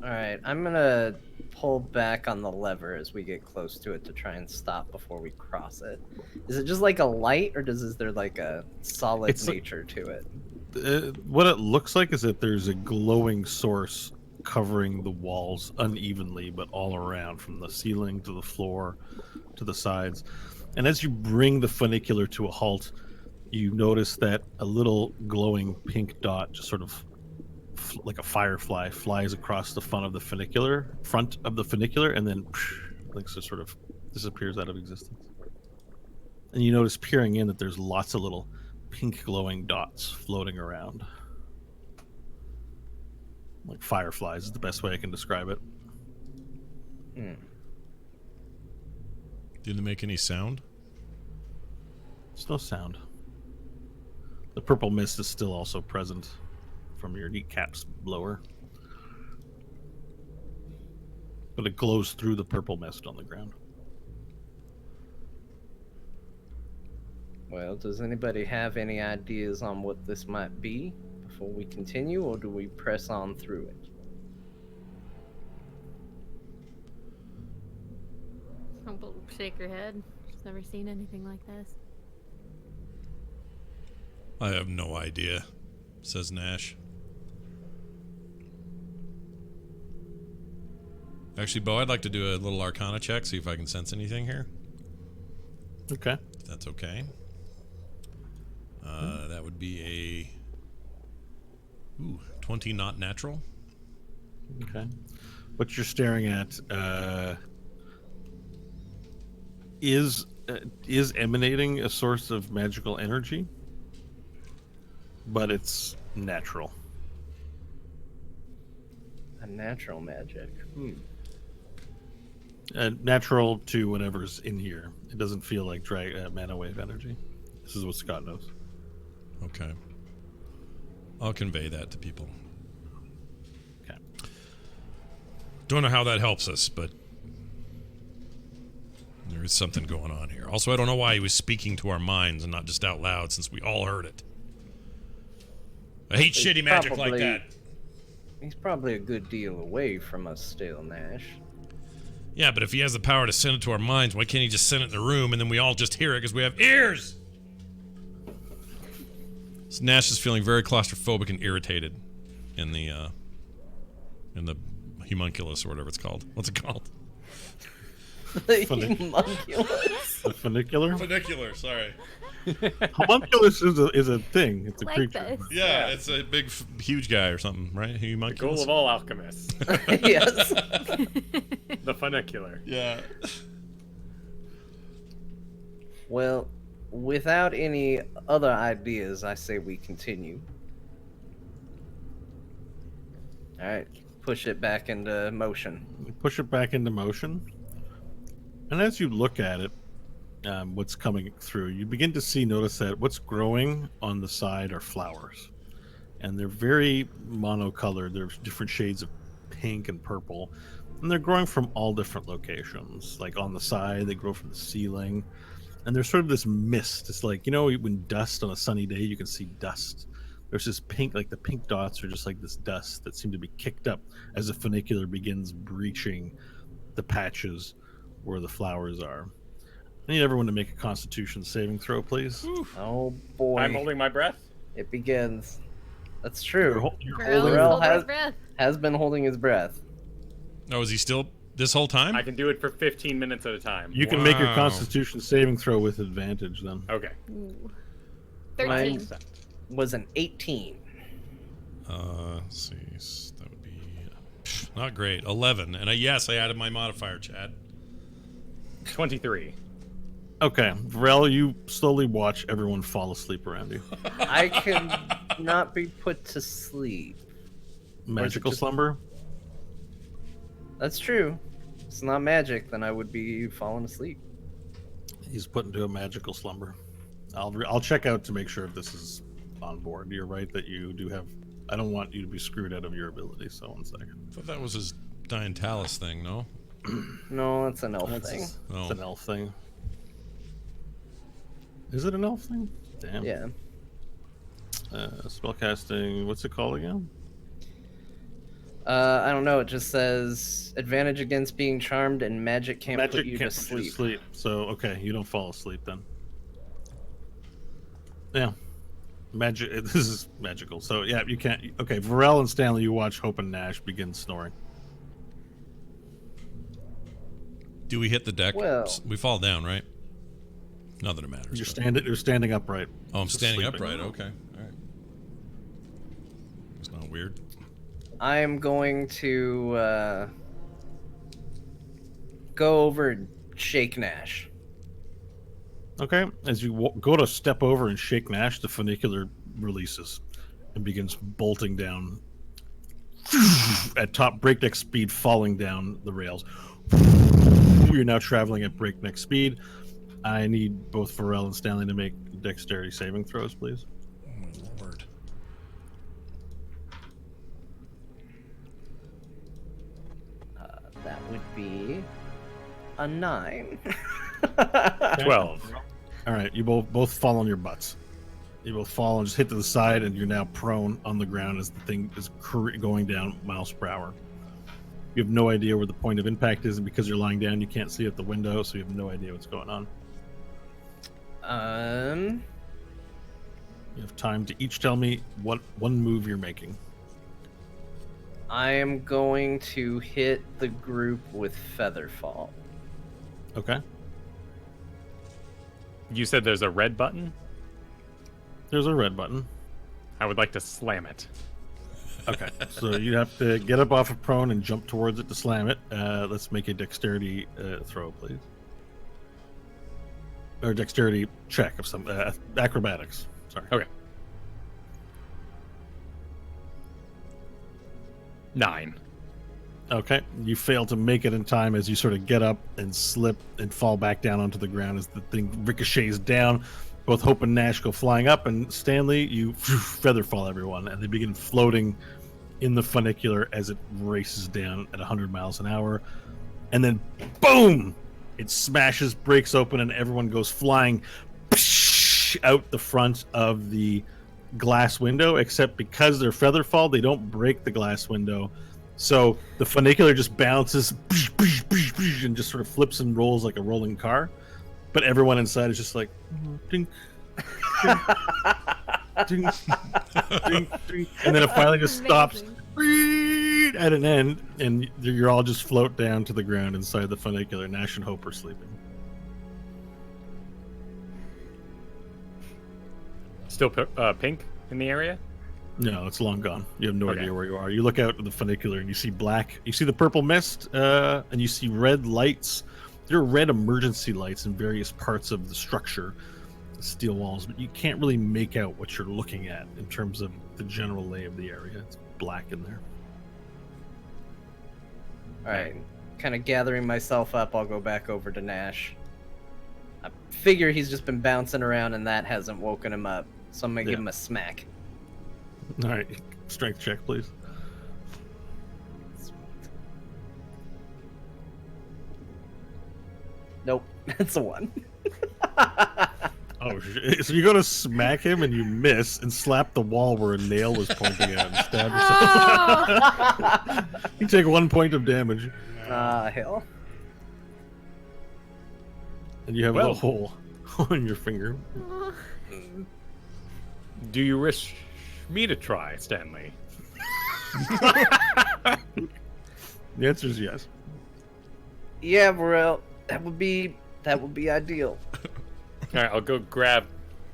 All right, I'm gonna pull back on the lever as we get close to it to try and stop before we cross it. Is it just like a light, or is there like a solid It's like- nature to it? What it looks like is that there's a glowing source covering the walls unevenly, but all around, from the ceiling to the floor to the sides. And as you bring the funicular to a halt, you notice that a little glowing pink dot, just sort of like a firefly, flies across the front of the funicular, and then like so sort of disappears out of existence. And you notice peering in that there's lots of little pink glowing dots floating around. Like fireflies is the best way I can describe it. Did it make any sound? There's no sound. The purple mist is still also present from your kneecaps blower. But it glows through the purple mist on the ground. Well, does anybody have any ideas on what this might be before we continue, or do we press on through it? Don't shake your head. She's never seen anything like this. I have no idea, says Nash. Actually, Bo, I'd like to do a little Arcana check, see if I can sense anything here. Okay. If that's okay. That would be a 20 not natural. Okay. What you're staring at is emanating a source of magical energy, but it's natural. A natural magic. Natural to whatever's in here. It doesn't feel like mana wave energy. This is what Scott knows. Okay. I'll convey that to people. Okay. Don't know how that helps us, but there is something going on here. Also, I don't know why he was speaking to our minds and not just out loud, since we all heard it. I hate He's shitty magic like probably- that. He's probably a good deal away from us still, Nash. Yeah, but if he has the power to send it to our minds, why can't he just send it in the room and then we all just hear it because we have ears? So Nash is feeling very claustrophobic and irritated in the homunculus or whatever it's called. What's it called? The Funny. homunculus. The funicular? Funicular, sorry. Homunculus is a thing. It's a Like creature. this. Yeah, it's a big, huge guy or something, right? The Homunculus. goal of all alchemists. Yes. The funicular. Yeah. Well, without any other ideas, I say we continue. All right, push it back into motion. You push it back into motion. And as you look at it, what's coming through, you begin to notice that what's growing on the side are flowers. and they're very monocolored. There's different shades of pink and purple, and they're growing from all different locations. Like on the side, they grow from the ceiling, and there's sort of this mist. It's like, you know, when dust on a sunny day, you can see dust. There's this pink, like the pink dots are just like this dust that seem to be kicked up as the funicular begins breaching the patches where the flowers are. I need everyone to make a Constitution saving throw, please. Oh boy. I'm holding my breath. It begins. That's true. You're Varel holding is it. holding has- his breath. Has been holding his breath. Oh, is he still this whole time? I can do it for 15 minutes at a time. You can make your Wow. Constitution saving throw with advantage then. Okay. Ooh. Mine 13. was an 18. Let's see. That would be not great. 11. And yes, I added my modifier, Chad. 23. Okay, Varel, you slowly watch everyone fall asleep around you. I can not be put to sleep. Magical just- slumber? That's true. It's not magic, then I would be falling asleep. He's put into a magical slumber. I'll check out to make sure if this is on board. You're right that you do have... I don't want you to be screwed out of your ability, so 1 second. I thought that was his Dientalis thing, no? No, that's an elf That's thing. it's Oh. an elf thing. Is it an elf thing? Damn. Yeah. Spellcasting, what's it called again? I don't know. It just says advantage against being charmed and magic can't put you to can't put you sleep. So, okay, you don't fall asleep then. Yeah. Magic. This is magical. So, yeah, you can't. Okay, Varel and Stanley, you watch Hope and Nash begin snoring. Do we hit the deck? Well- We fall down, right? Not that it matters. You're standing upright. Oh, I'm Just standing sleeping. upright. Okay. All right. It's not weird. I am going to go over and shake Nash. Okay, as you go to step over and shake Nash, the funicular releases and begins bolting down at top breakneck speed, falling down the rails. You're now traveling at breakneck speed. I need both Varel and Stanley to make dexterity saving throws, please. Oh my lord. That would be a 9. 12. All right, you both fall on your butts. You both fall and just hit to the side, and you're now prone on the ground as the thing is going down miles per hour. You have no idea where the point of impact is, and because you're lying down, you can't see out the window, so you have no idea what's going on. You have time to each tell me what one move you're making. I am going to hit the group with Featherfall. Okay. You said there's a red button? There's a red button. I would like to slam it. Okay. So you have to get up off of prone and jump towards it to slam it. Let's make a dexterity throw, please. Or dexterity check of some acrobatics. Sorry. Okay. 9. Okay, you fail to make it in time as you sort of get up and slip and fall back down onto the ground as the thing ricochets down. Both Hope and Nash go flying up, and Stanley, you feather fall everyone, and they begin floating in the funicular as it races down at 100 miles an hour. And then, boom! It smashes, breaks open, and everyone goes flying out the front of the glass window, except because they're feather fall, they don't break the glass window. So the funicular just bounces and just sort of flips and rolls like a rolling car. But everyone inside is just like, ding, ding, ding, ding, ding. And then it finally just stops at an end, and you're all just float down to the ground inside the funicular. Nash and Hope are sleeping. Still pink in the area? No, it's long gone. You have no Okay. idea where you are. You look out at the funicular and you see black. You see the purple mist, and you see red lights. There are red emergency lights in various parts of the structure, the steel walls, but you can't really make out what you're looking at in terms of the general lay of the area. It's black in there. Alright, kind of gathering myself up, I'll go back over to Nash. I figure he's just been bouncing around and that hasn't woken him up, so I'm gonna give Yeah. him a smack. All right, strength check, please. Nope, it's a 1. Oh shit! So you go to smack him and you miss and slap the wall where a nail was pointing at and stab yourself. Oh, You take 1 point of damage, Hell. and you have a Well. little hole on your finger. Do you wish me to try, Stanley? The answer is yes. Yeah, Varel, that would be ideal. All right, I'll go grab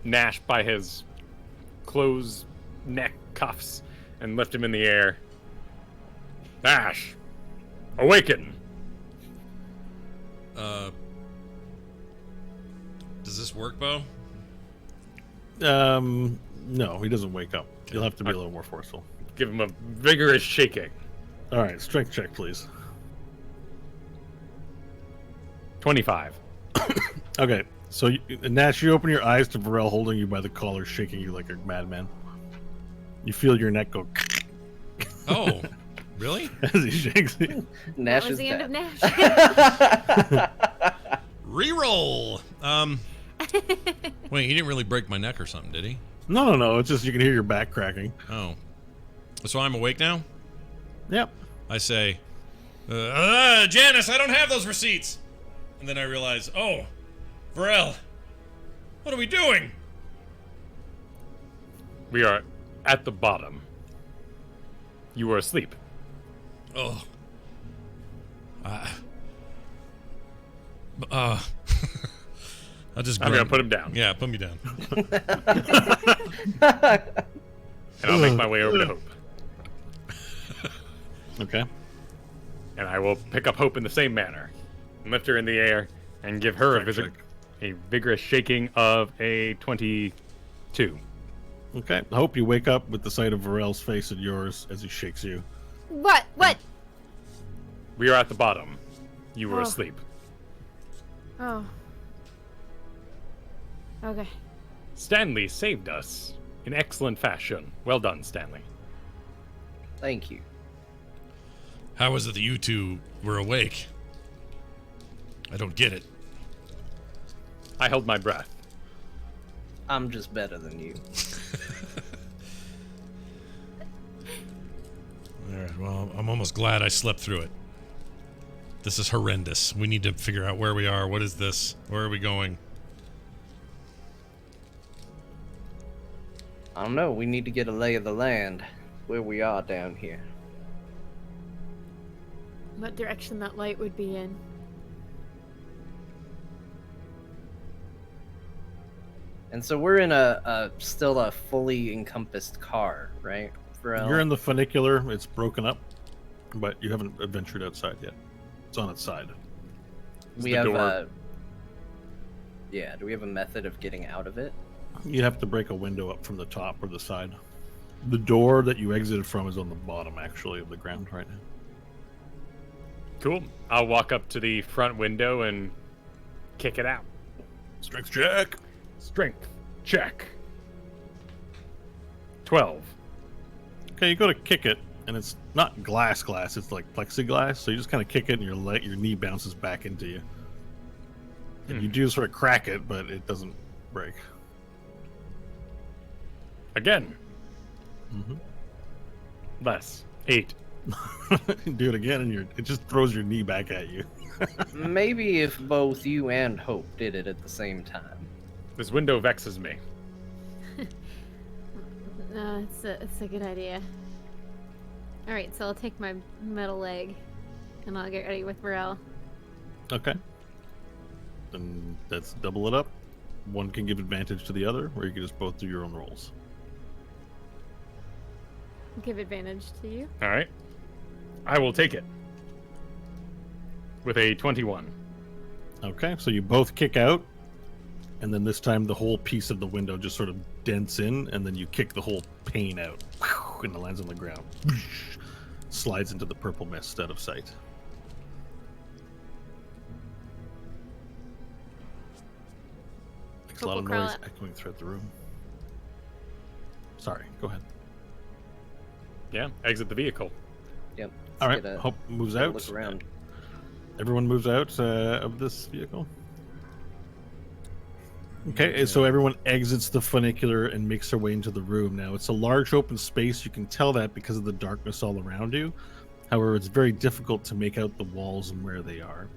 Nash by his closed neck cuffs and lift him in the air. Nash, awaken! Does this work, Bo? No, he doesn't wake up. You'll have to be a little more forceful. Give him a vigorous shaking. All right, strength check, please. 25. Okay, so Nash, you open your eyes to Varel holding you by the collar, shaking you like a madman. You feel your neck go Oh, really? as he shakes you. Nash that was is the end dead. of Nash. Reroll. Wait, he didn't really break my neck or something, did he? No. It's just you can hear your back cracking. Oh. So I'm awake now? Yep. I say, Janice, I don't have those receipts. And then I realize, oh, Varel, what are we doing? We are at the bottom. You were asleep. Oh. I'll just I'm gonna grunt. put him down. Yeah, put me down. And I'll make my way over to Hope. Okay. And I will pick up Hope in the same manner. Lift her in the air and give her Check. a vigorous shaking of a 22. Okay. I hope you wake up with the sight of Varel's face and yours as he shakes you. What? We are at the bottom. You were Oh. asleep. Oh. Okay. Stanley saved us in excellent fashion. Well done, Stanley. Thank you. How is it that you two were awake? I don't get it. I held my breath. I'm just better than you. All right, well, I'm almost glad I slept through it. This is horrendous. We need to figure out where we are. What is this? Where are we going? I don't know. We need to get a lay of the land where we are down here. What direction that light would be in? And so we're in a still a fully encompassed car, right? Varel? You're in the funicular. It's broken up, but you haven't adventured outside yet. It's on its side. We the have door. yeah. Do we have a method of getting out of it? You have to break a window up from the top or the side. The door that you exited from is on the bottom, actually, of the ground right now. Cool. I'll walk up to the front window and kick it out. Strength check. Strength check. 12. Okay, you go to kick it, and it's not glass, it's like plexiglass. So you just kind of kick it, and your knee bounces back into you. And you do sort of crack it, but it doesn't break. Again. Mm-hmm. Less. 8. Do it again, and it just throws your knee back at you. Maybe if both you and Hope did it at the same time. This window vexes me. No, it's a good idea. All right, so I'll take my metal leg, and I'll get ready with Varel. Okay. And that's double it up. One can give advantage to the other, or you can just both do your own rolls. Give advantage to you. All right. I will take it. With a 21. Okay, so you both kick out, and then this time the whole piece of the window just sort of dents in, and then you kick the whole pane out, and it lands on the ground. Slides into the purple mist out of sight. Makes a lot of Purple noise crawl- echoing throughout the room. Sorry, go ahead. Yeah, exit the vehicle. Yep. All right. Get a- Hope moves get a out. Look around. Everyone moves out of this vehicle. Okay, so everyone exits the funicular and makes their way into the room. Now, it's a large open space. You can tell that because of the darkness all around you. However, it's very difficult to make out the walls and where they are.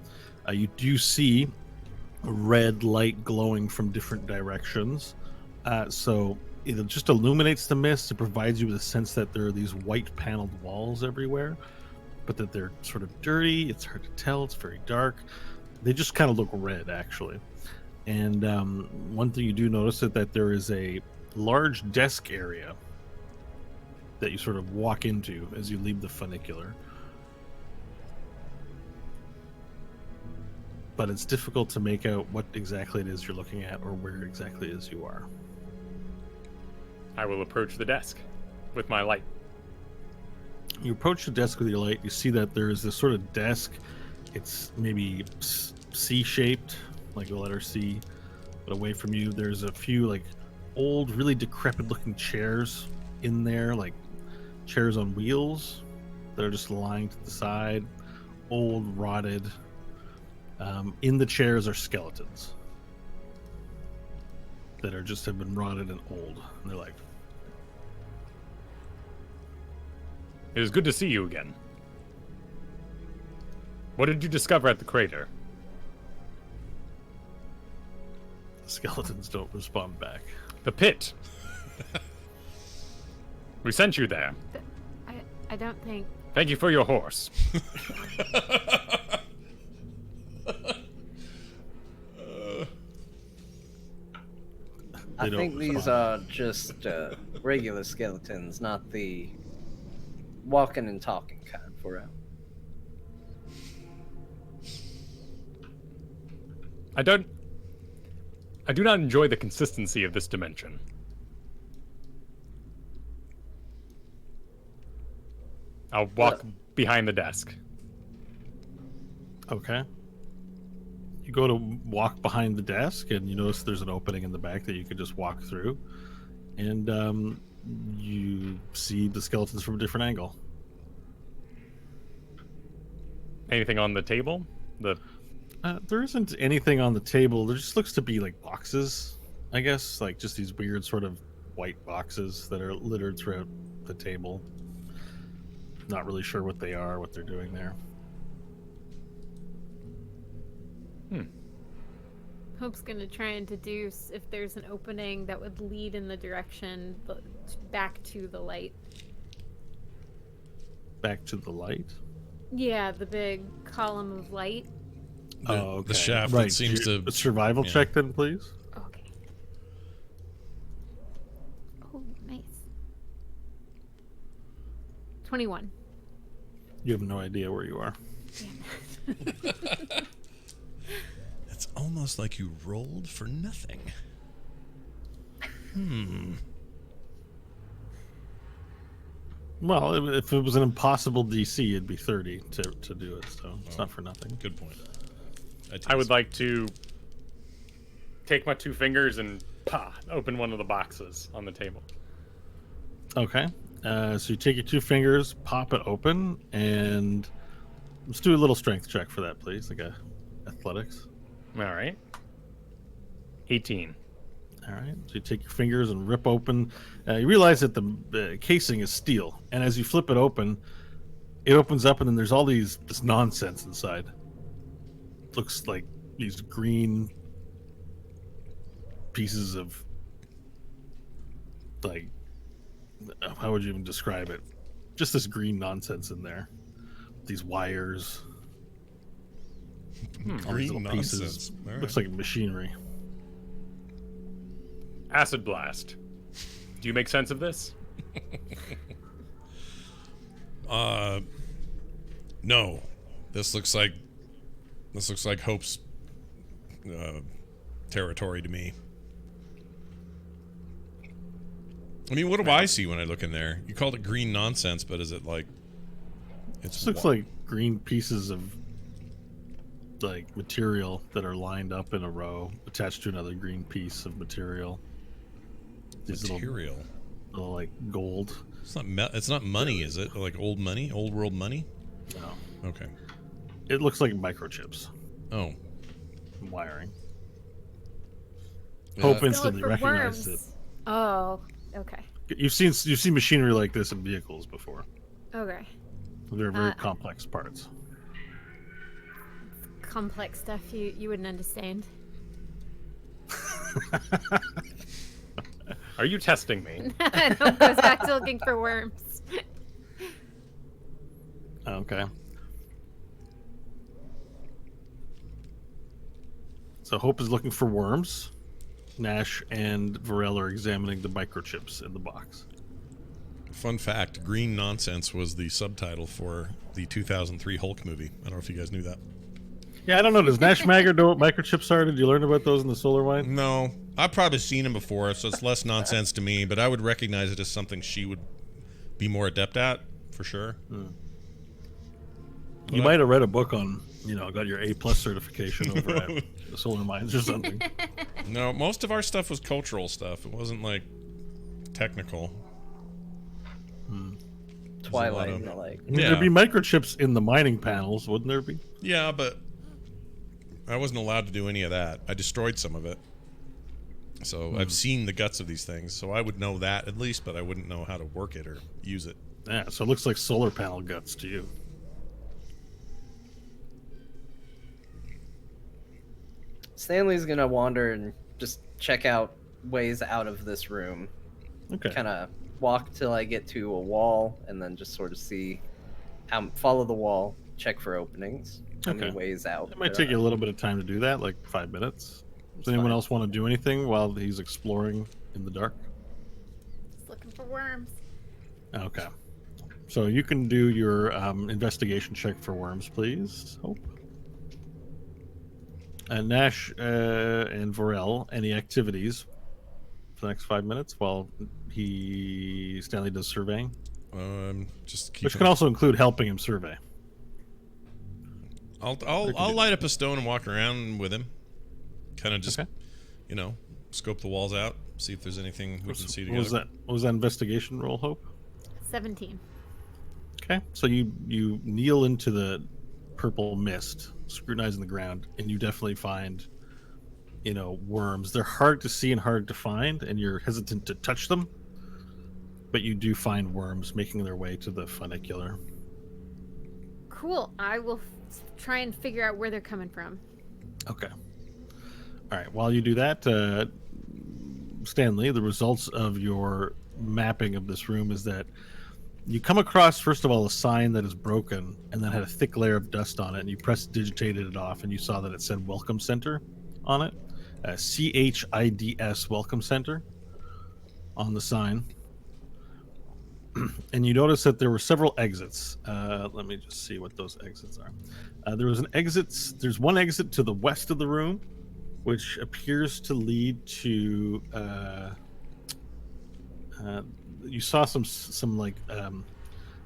You do see a red light glowing from different directions. So it just illuminates the mist. It provides you with a sense that there are these white paneled walls everywhere, but that they're sort of dirty. It's hard to tell. It's very dark. They just kind of look red, actually. And one thing you do notice is that there is a large desk area that you sort of walk into as you leave the funicular. But it's difficult to make out what exactly it is you're looking at or where exactly it is you are. I will approach the desk with my light. You approach the desk with your light. You see that there is this sort of desk. It's maybe C-shaped, like the letter C, but away from you there's a few like old, really decrepit looking chairs in there, like chairs on wheels that are just lying to the side, old, rotted. In the chairs are skeletons that are just have been rotted and old, and they're like, It is good to see you again. What did you discover at the crater? the skeletons don't respond back. The pit. We sent you there. I don't think. Thank you for your horse. I They think don't these respond. are just regular skeletons, not the walking and talking kind for real. I do not enjoy the consistency of this dimension. I'll walk behind the desk. Okay. You go to walk behind the desk, and you notice there's an opening in the back that you could just walk through, and you see the skeletons from a different angle. Anything on the table? There isn't anything on the table. There just looks to be like boxes, I guess, like just these weird sort of white boxes that are littered throughout the table. Not really sure what they are, what they're doing there. Hope's gonna try and deduce if there's an opening that would lead in the direction back to the light. Back to the light. Yeah, the big column of light. The shaft that seems to... A survival yeah. check then, please. Okay. Oh, nice. 21. You have no idea where you are. It's almost like you rolled for nothing. Well, if it was an impossible DC, it'd be 30 to do it, so it's not for nothing. Good point. I would like to take my two fingers and open one of the boxes on the table. Okay. So you take your two fingers, pop it open, and let's do a little strength check for that, please, like a athletics. All right. 18. All right. So you take your fingers and rip open. You realize that the casing is steel, and as you flip it opens up, and then there's all this nonsense inside. It looks like these green pieces of, like, how would you even describe it? Just this green nonsense in there. These wires. All these Green little pieces. nonsense. All right. Looks like machinery. Acid blast. Do you make sense of this? No. This looks like Hope's territory to me. I mean, what do I see when I look in there? You called it green nonsense, but is it like It just looks like green pieces of like material that are lined up in a row, attached to another green piece of material. These material? little like gold. It's not money, is it? Like old money, old world money? No. Okay. It looks like microchips Oh. wiring. Yeah. Hope Go look instantly for recognized worms. it. Oh, okay. You've seen machinery like this in vehicles before. Okay. They're very complex parts. Complex stuff you wouldn't understand. Are you testing me? No, goes back to looking for worms. Okay. So Hope is looking for worms. Nash and Varel are examining the microchips in the box. Fun fact: Green Nonsense was the subtitle for the 2003 Hulk movie. I don't know if you guys knew that. Yeah, I don't know. Does Nash Magger know what microchips are? Did you learn about those in the Solar Mine? No, I've probably seen him before, so it's less nonsense to me. But I would recognize it as something she would be more adept at, for sure. You might have read a book on, got your A+ certification over at the Solar Mines or something. No, most of our stuff was cultural stuff. It wasn't like technical. Twilight of- and the like. Yeah. There'd be microchips in the mining panels, wouldn't there be? Yeah, but I wasn't allowed to do any of that. I destroyed some of it. So I've seen the guts of these things, so I would know that at least, but I wouldn't know how to work it or use it. Yeah, so it looks like solar panel guts to you. Stanley's gonna wander and just check out ways out of this room. Okay. Kind of walk till I get to a wall, and then just sort of see follow the wall, check for openings. How many Okay. ways out? It might take you a little bit of time to do that, like 5 minutes. Does anyone fine. else want to do anything while he's exploring in the dark? Just looking for worms. Okay. So you can do your investigation check for worms, please. Hope. Nash and Varel, any activities for the next 5 minutes while Stanley does surveying? Just keep. Which can also include helping him survey. I'll light up a stone and walk around with him. Kind of just, Okay. scope the walls out, see if there's anything we can see What was together. that? What was that investigation roll, Hope? 17. Okay. So you kneel into the purple mist, scrutinizing the ground, and you definitely find, worms. They're hard to see and hard to find, and you're hesitant to touch them. But you do find worms making their way to the funicular. Cool. I will try and figure out where they're coming from. Okay. All right. While you do that, Stanley, the results of your mapping of this room is that you come across, first of all, a sign that is broken and then had a thick layer of dust on it, and you digitated it off, and you saw that it said Welcome Center on it. CHIDS Welcome Center on the sign. And you notice that there were several exits. Let me just see what those exits are. There's one exit to the west of the room, which appears to lead to. You saw some like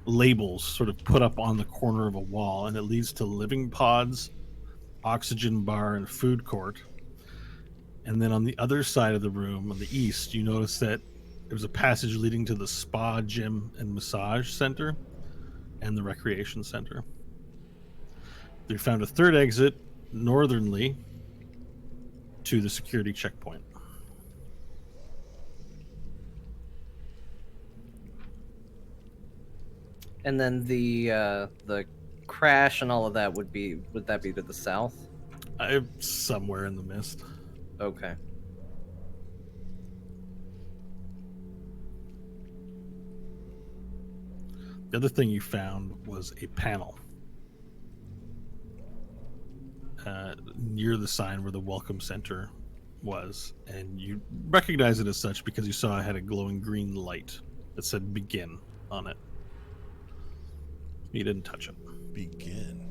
labels sort of put up on the corner of a wall, and it leads to living pods, oxygen bar, and food court. And then on the other side of the room, on the east, you notice that there was a passage leading to the spa, gym, and massage center, and the recreation center. They found a third exit northernly to the security checkpoint. And then the crash and all of that would that be to the south? Somewhere in the mist. Okay. The other thing you found was a panel near the sign where the Welcome Center was, and you recognize it as such because you saw it had a glowing green light that said "Begin" on it. You didn't touch it. Begin.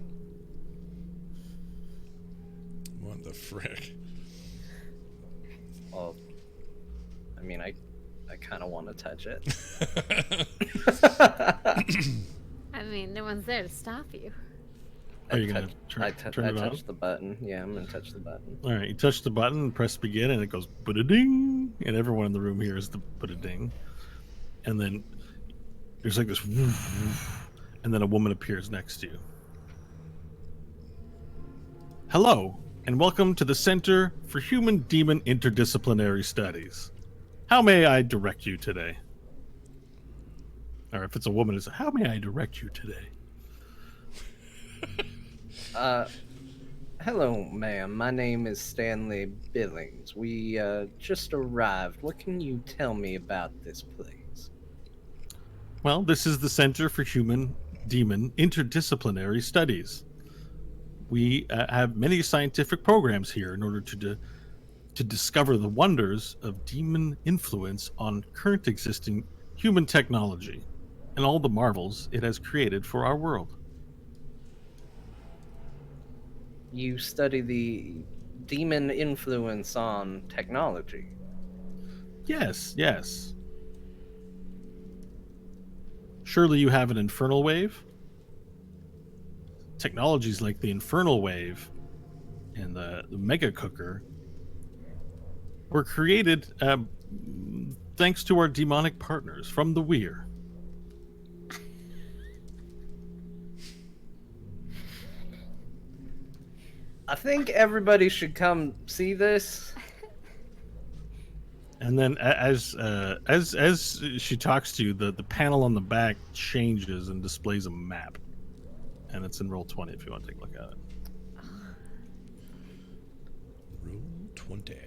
What the frick? Well, I mean, I kind of want to touch it. I mean, no one's there to stop you. Are you gonna I turn it on? touched the button. Yeah, I'm gonna touch the button. All right, you touch the button, press begin, and it goes "ba-da-ding," and everyone in the room hears the "ba-da-ding," and then There's like this, woof, woof, and then a woman appears next to you. Hello, and welcome to the Center for Human Demon Interdisciplinary Studies. How may I direct you today? Or if it's a woman, it's how may I direct you today? Hello, ma'am. My name is Stanley Billings. We just arrived. What can you tell me about this place? Well, this is the Center for Human Demon Interdisciplinary Studies. We have many scientific programs here in order to discover the wonders of demon influence on current existing human technology and all the marvels it has created for our world. You study the demon influence on technology. Yes, yes. Surely you have an infernal wave? Technologies like the infernal wave and the mega cooker were created thanks to our demonic partners from the Weir. I think everybody should come see this. And then as she talks to you, the panel on the back changes and displays a map. And it's in Roll20 if you want to take a look at it. Roll 20.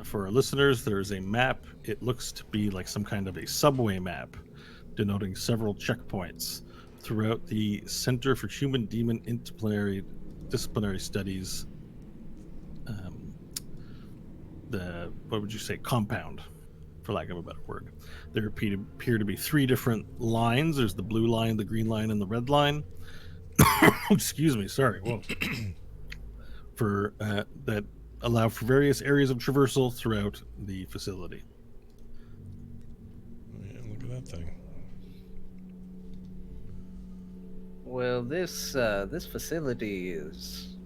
For our listeners, there's a map. It looks to be like some kind of a subway map, denoting several checkpoints throughout the Center for Human Demon Interdisciplinary Studies. What would you say? Compound, for lack of a better word. There appear to be 3 different lines. There's the blue line, the green line, and the red line. Excuse me. Sorry. Whoa. For that allow for various areas of traversal throughout the facility. Yeah, look at that thing. Well, this facility is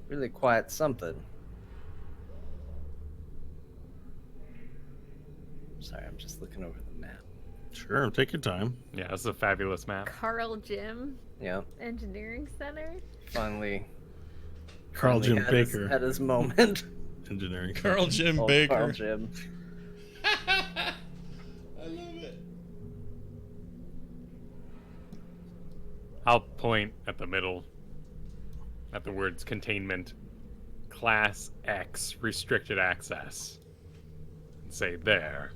really quite something. Sorry, I'm just looking over the map. Sure, take your time. Yeah, this is a fabulous map. Carl Jim Yeah, Engineering Center. finally. Carl Jim had Baker, His, had his moment. engineering. Carl Jim Old Baker. Carl Jim. I love it. I'll point at the middle, at the words containment, Class X restricted access, and say there.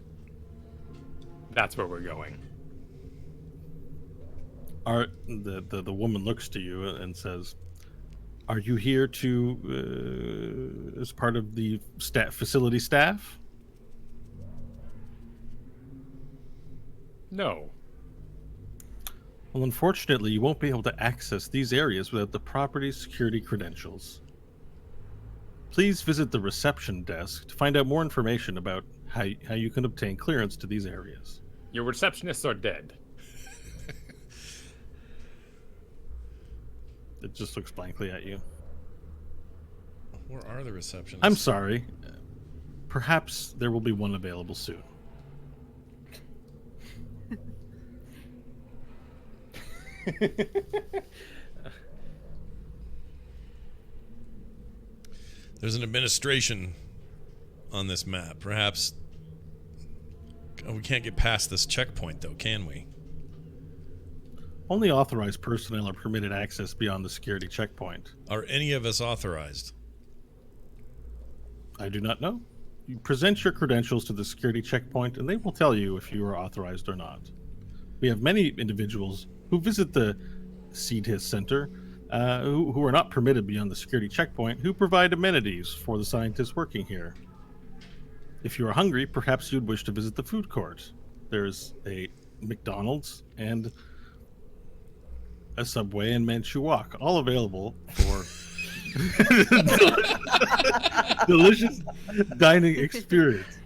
That's where we're going. The woman looks to you and says, "Are you here to as part of the facility staff?" No. Well, unfortunately, you won't be able to access these areas without the property's security credentials. Please visit the reception desk to find out more information about how you can obtain clearance to these areas. Your receptionists are dead. It just looks blankly at you. Where are the receptionists? I'm sorry. Perhaps there will be one available soon. There's an administration on this map. Perhaps we can't get past this checkpoint, though, can we? Only authorized personnel are permitted access beyond the security checkpoint. Are any of us authorized? I do not know. You present your credentials to the security checkpoint, and they will tell you if you are authorized or not. We have many individuals who visit the CTIS Center who are not permitted beyond the security checkpoint, who provide amenities for the scientists working here. If you are hungry, perhaps you'd wish to visit the food court. There's a McDonald's and a Subway and Manchu Wok, all available for delicious dining experience.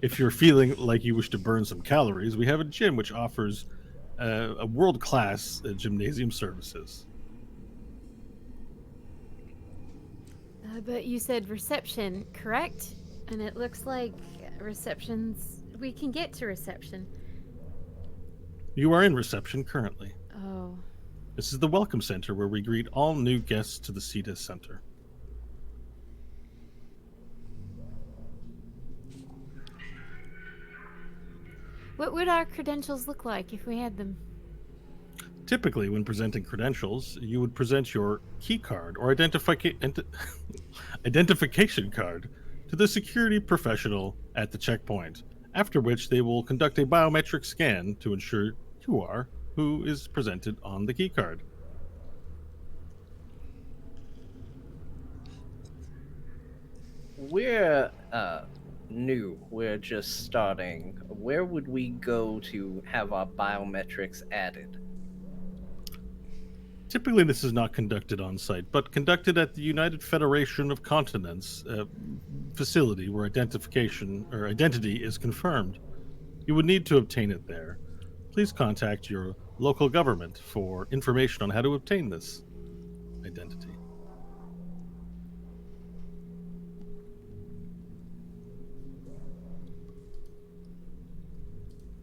If you're feeling like you wish to burn some calories, we have a gym which offers a world-class gymnasium services. But you said reception, correct? And it looks like reception's... We can get to reception. You are in reception currently. Oh. This is the welcome center where we greet all new guests to the Cetus Center. What would our credentials look like if we had them? Typically, when presenting credentials, you would present your key card or identification card to the security professional at the checkpoint, after which they will conduct a biometric scan to ensure you are who is presented on the key card. We're new. We're just starting. Where would we go to have our biometrics added? Typically, this is not conducted on site, but conducted at the United Federation of Continents facility where identification or identity is confirmed. You would need to obtain it there. Please contact your local government for information on how to obtain this identity.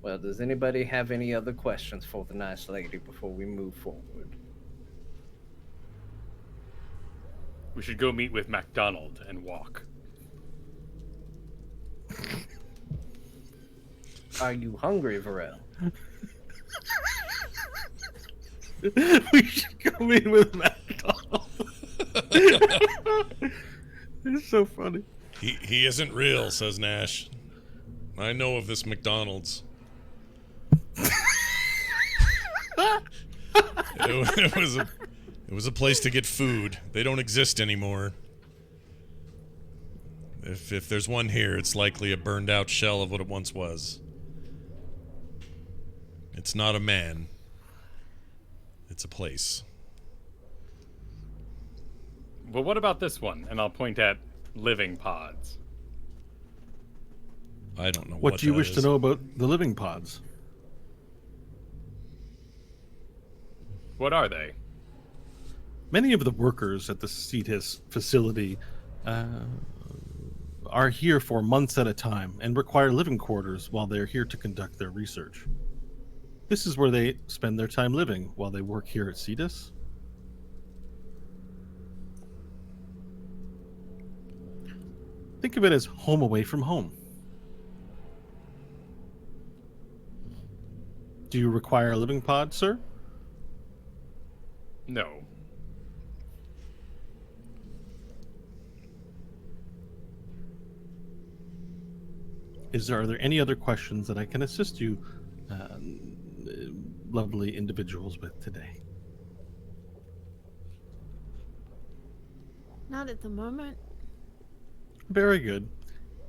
Well, does anybody have any other questions for the nice lady before we move forward? We should go meet with MacDonald and walk. Are you hungry, Varel? We should go meet with McDonald. It's so funny. He isn't real, says Nash. I know of this McDonald's. It was a place to get food. They don't exist anymore. If there's one here, it's likely a burned out shell of what it once was. It's not a man. It's a place. But what about this one? And I'll point at living pods. I don't know What do you that wish to is. know about the living pods? What are they? Many of the workers at the Cetus facility are here for months at a time and require living quarters while they're here to conduct their research. This is where they spend their time living while they work here at Cetus. Think of it as home away from home. Do you require a living pod, sir? No. Are there any other questions that I can assist you, lovely individuals, with today? Not at the moment. Very good.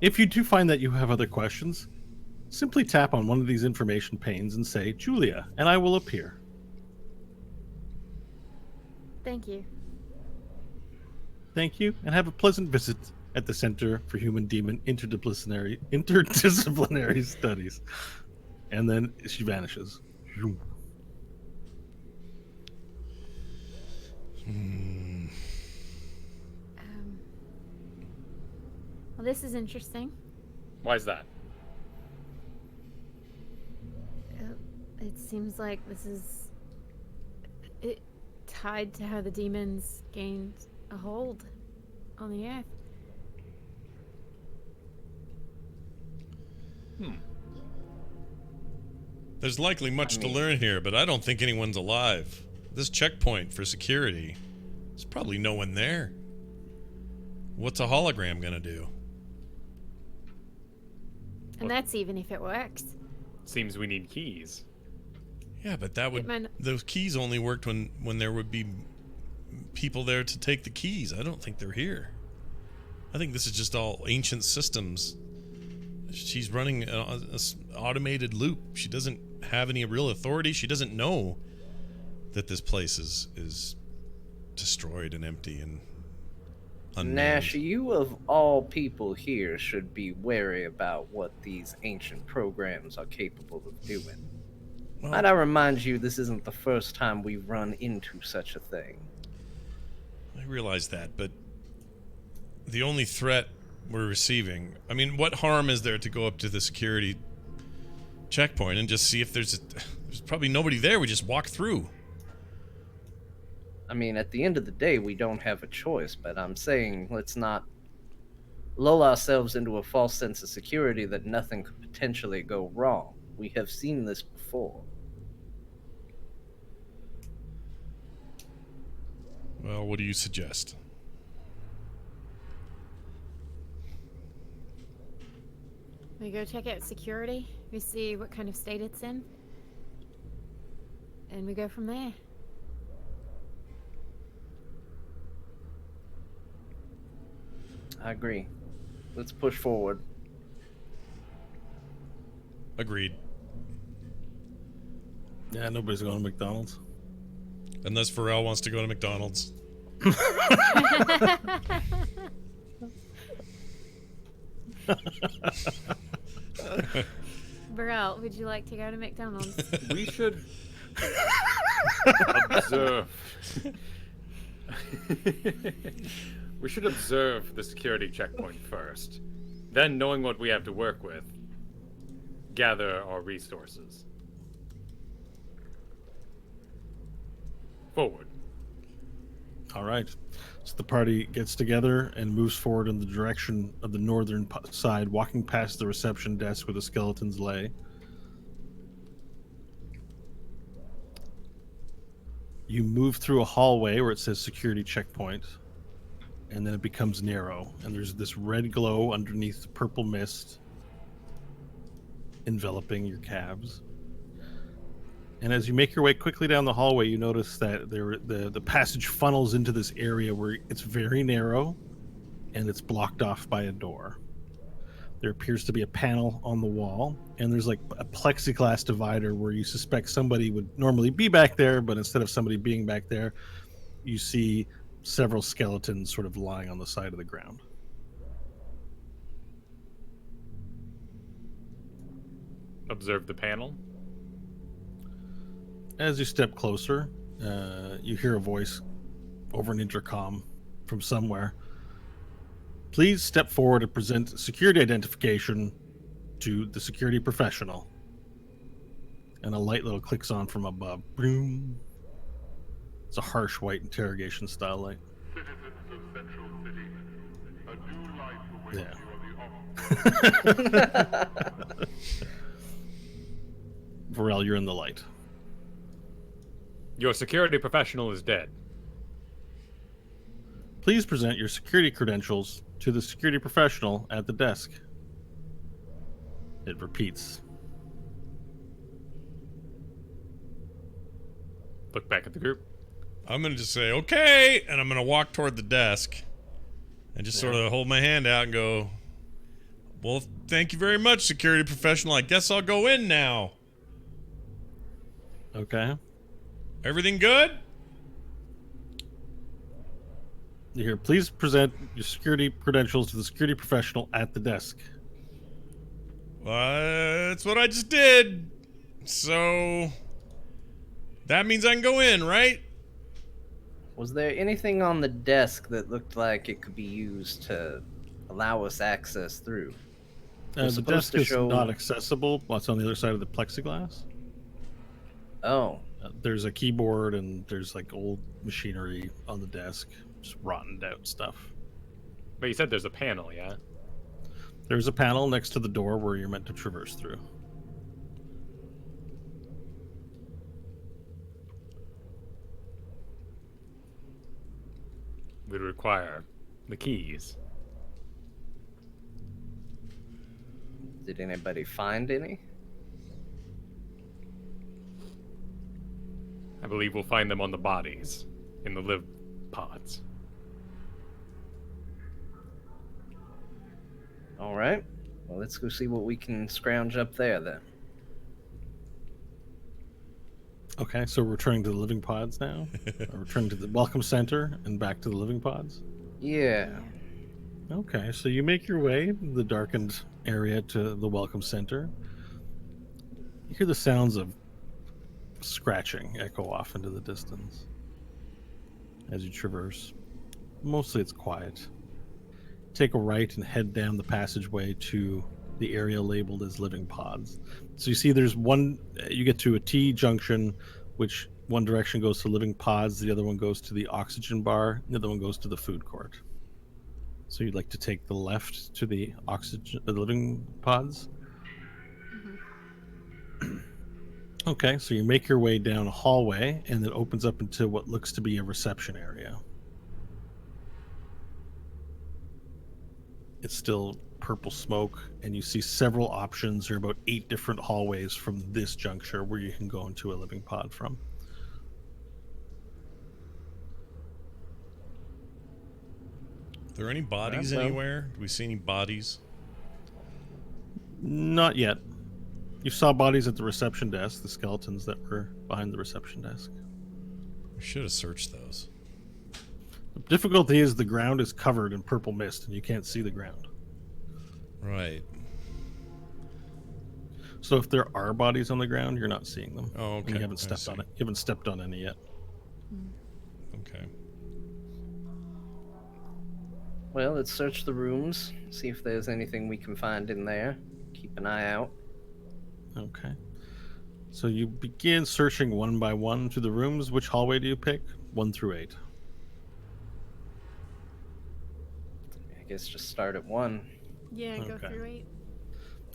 If you do find that you have other questions, simply tap on one of these information panes and say, Julia, and I will appear. Thank you. Thank you, and have a pleasant visit at the Center for Human Demon Interdisciplinary Studies. And then she vanishes. Well, this is interesting. Why is that? It seems like this is tied to how the demons gained a hold on the earth. There's likely much to learn here, but I don't think anyone's alive. This checkpoint for security, there's probably no one there. What's a hologram gonna do? And that's even if it works. Seems we need keys. Yeah, but that would... might not- Those keys only worked when there would be people there to take the keys. I don't think they're here. I think this is just all ancient systems. She's running an automated loop. She doesn't have any real authority. She doesn't know that this place is destroyed and empty and unnamed. Nash, you of all people here should be wary about what these ancient programs are capable of doing. Well, Might I remind you, this isn't the first time we've run into such a thing. I realize that, but the only threat we're receiving. I mean, what harm is there to go up to the security checkpoint and just see if there's probably nobody there. We just walk through. I mean, at the end of the day, we don't have a choice, but I'm saying let's not lull ourselves into a false sense of security that nothing could potentially go wrong. We have seen this before. Well, what do you suggest? We go check out security. We see what kind of state it's in. And we go from there. I agree. Let's push forward. Agreed. Yeah, nobody's going to McDonald's. Unless Pharrell wants to go to McDonald's. Burrell, would you like to go to McDonald's? We should observe. We should observe the security checkpoint first. Then, knowing what we have to work with, gather our resources. Forward. All right. So the party gets together and moves forward in the direction of the northern side, walking past the reception desk where the skeletons lay. You move through a hallway where it says security checkpoint, and then it becomes narrow, and there's this red glow underneath the purple mist enveloping your calves. And as you make your way quickly down the hallway, you notice that the passage funnels into this area where it's very narrow and it's blocked off by a door. There appears to be a panel on the wall, and there's like a plexiglass divider where you suspect somebody would normally be back there, but instead of somebody being back there, you see several skeletons sort of lying on the side of the ground. Observe the panel. As you step closer, you hear a voice over an intercom from somewhere. Please step forward and present security identification to the security professional. And a light little clicks on from above. Boom. It's a harsh white interrogation style light. Citizens of Central City, a new life awaits you on the office. Varel, you're in the light. Your security professional is dead. Please present your security credentials to the security professional at the desk. It repeats. Look back at the group. I'm going to just say, okay, and I'm going to walk toward the desk and just sort of hold my hand out and go, well, thank you very much, security professional. I guess I'll go in now. Okay. Everything good? You hear, please present your security credentials to the security professional at the desk. That's what I just did. So that means I can go in, right? Was there anything on the desk that looked like it could be used to allow us access through? The supposed desk to is show- not accessible. What's on the other side of the plexiglass? Oh, There's a keyboard and there's like old machinery on the desk, just rotted out stuff. But you said there's a panel, yeah? There's a panel next to the door where you're meant to traverse through. We'd require the keys. did anybody find any? I believe we'll find them on the bodies in the live pods. All right. Well, let's go see what we can scrounge up there then. Okay, so we're returning to the living pods now. Returning to the welcome center and back to the living pods. Yeah. Okay, so you make your way in the darkened area to the welcome center. You hear the sounds of scratching echo off into the distance as you traverse. Mostly it's quiet. take a right and head down the passageway to the area labeled as living pods. So you see there's one, you get to a T junction, which one direction goes to living pods, the other one goes to the oxygen bar, the other one goes to the food court. So you'd like to take the left to the living pods? Okay, so you make your way down a hallway, and it opens up into what looks to be a reception area. It's still purple smoke, and you see several options. There are about 8 different hallways from this juncture where you can go into a living pod from. Are there any bodies anywhere? Do we see any bodies? Not yet. You saw bodies at the reception desk, the skeletons that were behind the reception desk. We should have searched those. The difficulty is the ground is covered in purple mist, and you can't see the ground. Right. So if there are bodies on the ground, you're not seeing them. Oh, okay. And you haven't stepped on it. You haven't stepped on any yet. Okay. Well, let's search the rooms, see if there's anything we can find in there. Keep an eye out. Okay. So you begin searching one by one through the rooms. Which hallway do you pick? 1 through 8. I guess just start at 1. Yeah, go Okay. through 8.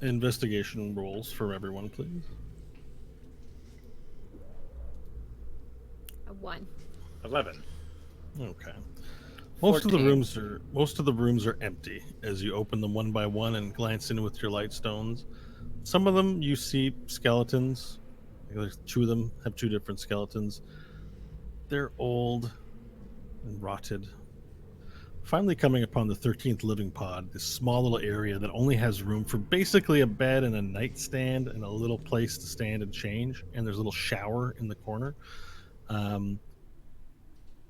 Investigation rolls for everyone, please. A 1. 11. Okay. Most of 14. the rooms are empty as you open them one by one and glance in with your light stones. Some of them you see skeletons. There's 2 of them have 2 different skeletons. They're old and rotted. Finally coming upon the 13th living pod, this small little area that only has room for basically a bed and a nightstand and a little place to stand and change, and there's a little shower in the corner.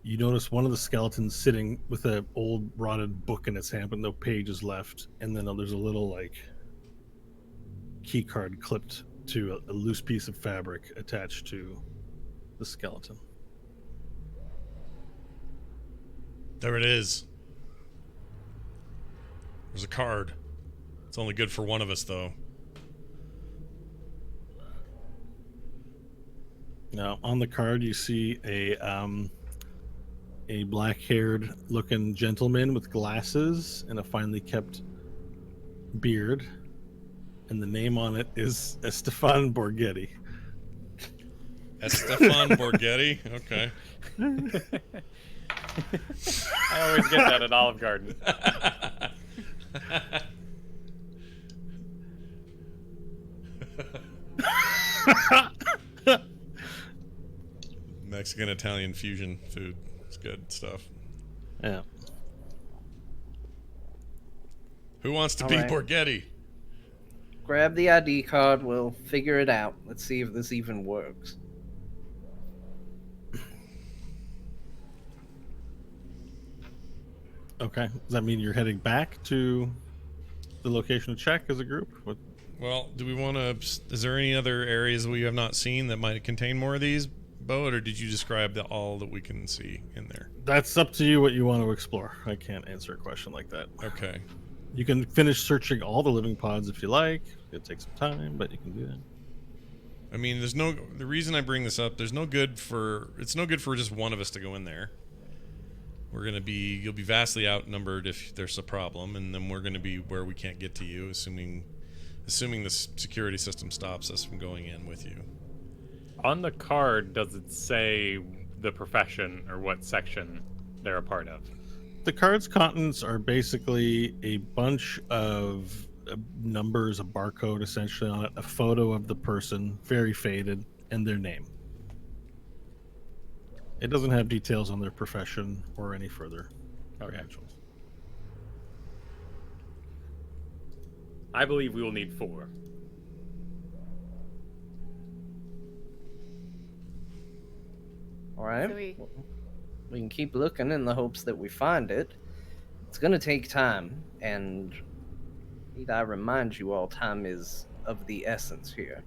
You notice one of the skeletons sitting with an old rotted book in its hand, but no pages left, and then there's a little like key card clipped to a loose piece of fabric attached to the skeleton. There it is. There's a card. It's only good for one of us, though. Now, on the card, you see a black-haired looking gentleman with glasses and a finely kept beard, and the name on it is Estefan Borghetti. Estefan Borghetti? Okay. I always get that at Olive Garden. Mexican Italian fusion food. It's good stuff. Yeah. Who wants to All be right. Borghetti? Grab the ID card, we'll figure it out. Let's see if this even works. Okay. Does that mean you're heading back to the location to check as a group? What? Well, do we want to... Is there any other areas we have not seen that might contain more of these, Bo, or did you describe all that we can see in there? That's up to you what you want to explore. I can't answer a question like that. Okay. You can finish searching all the living pods if you like. It'll take some time, but you can do that. I mean, there's no... The reason I bring this up, there's no good for... It's no good for just one of us to go in there. We're going to be... You'll be vastly outnumbered if there's a problem, and then we're going to be where we can't get to you, assuming the security system stops us from going in with you. On the card, does it say the profession or what section they're a part of? The card's contents are basically a bunch of numbers, a barcode essentially on it, a photo of the person, very faded, and their name. It doesn't have details on their profession or any further credentials. I believe we will need 4. All right. So We can keep looking in the hopes that we find it. It's going to take time, and need I remind you all, time is of the essence here.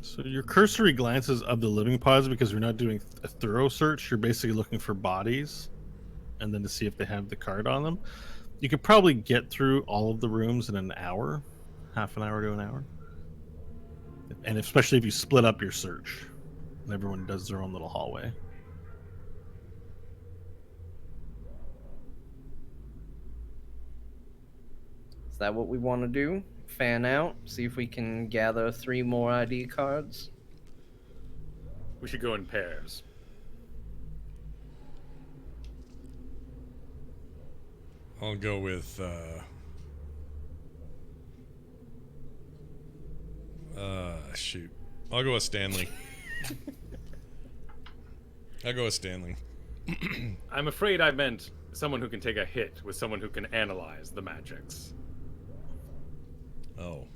So your cursory glances of the living pods, because you're not doing a thorough search, you're basically looking for bodies and then to see if they have the card on them. You could probably get through all of the rooms in an hour, half an hour to an hour. And especially if you split up your search and everyone does their own little hallway. Is that what we want to do? Fan out, see if we can gather 3 more ID cards. We should go in pairs. I'll go with shoot. I'll go with Stanley. I'll go with Stanley. I'm afraid I meant someone who can take a hit with someone who can analyze the magics. Oh.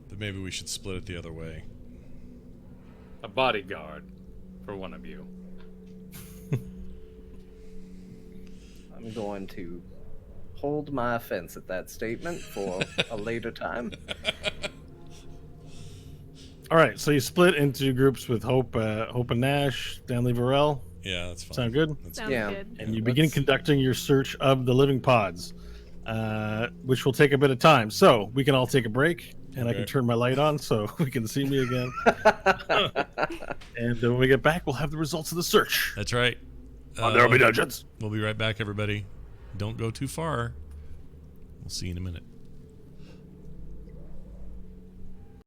But maybe we should split it the other way. A bodyguard for one of you. I'm going to hold my offense at that statement for a later time. All right, so you split into groups with Hope and Nash, Stanley Varel. Yeah, that's fine. Sound good? That's Sounds Yeah. good. And you begin conducting your search of the living pods, which will take a bit of time. So we can all take a break, and I can Okay. turn my light on so we can see me again. And when we get back, we'll have the results of the search. That's right. There'll be dungeons. We'll be right back, everybody. Don't go too far. We'll see you in a minute.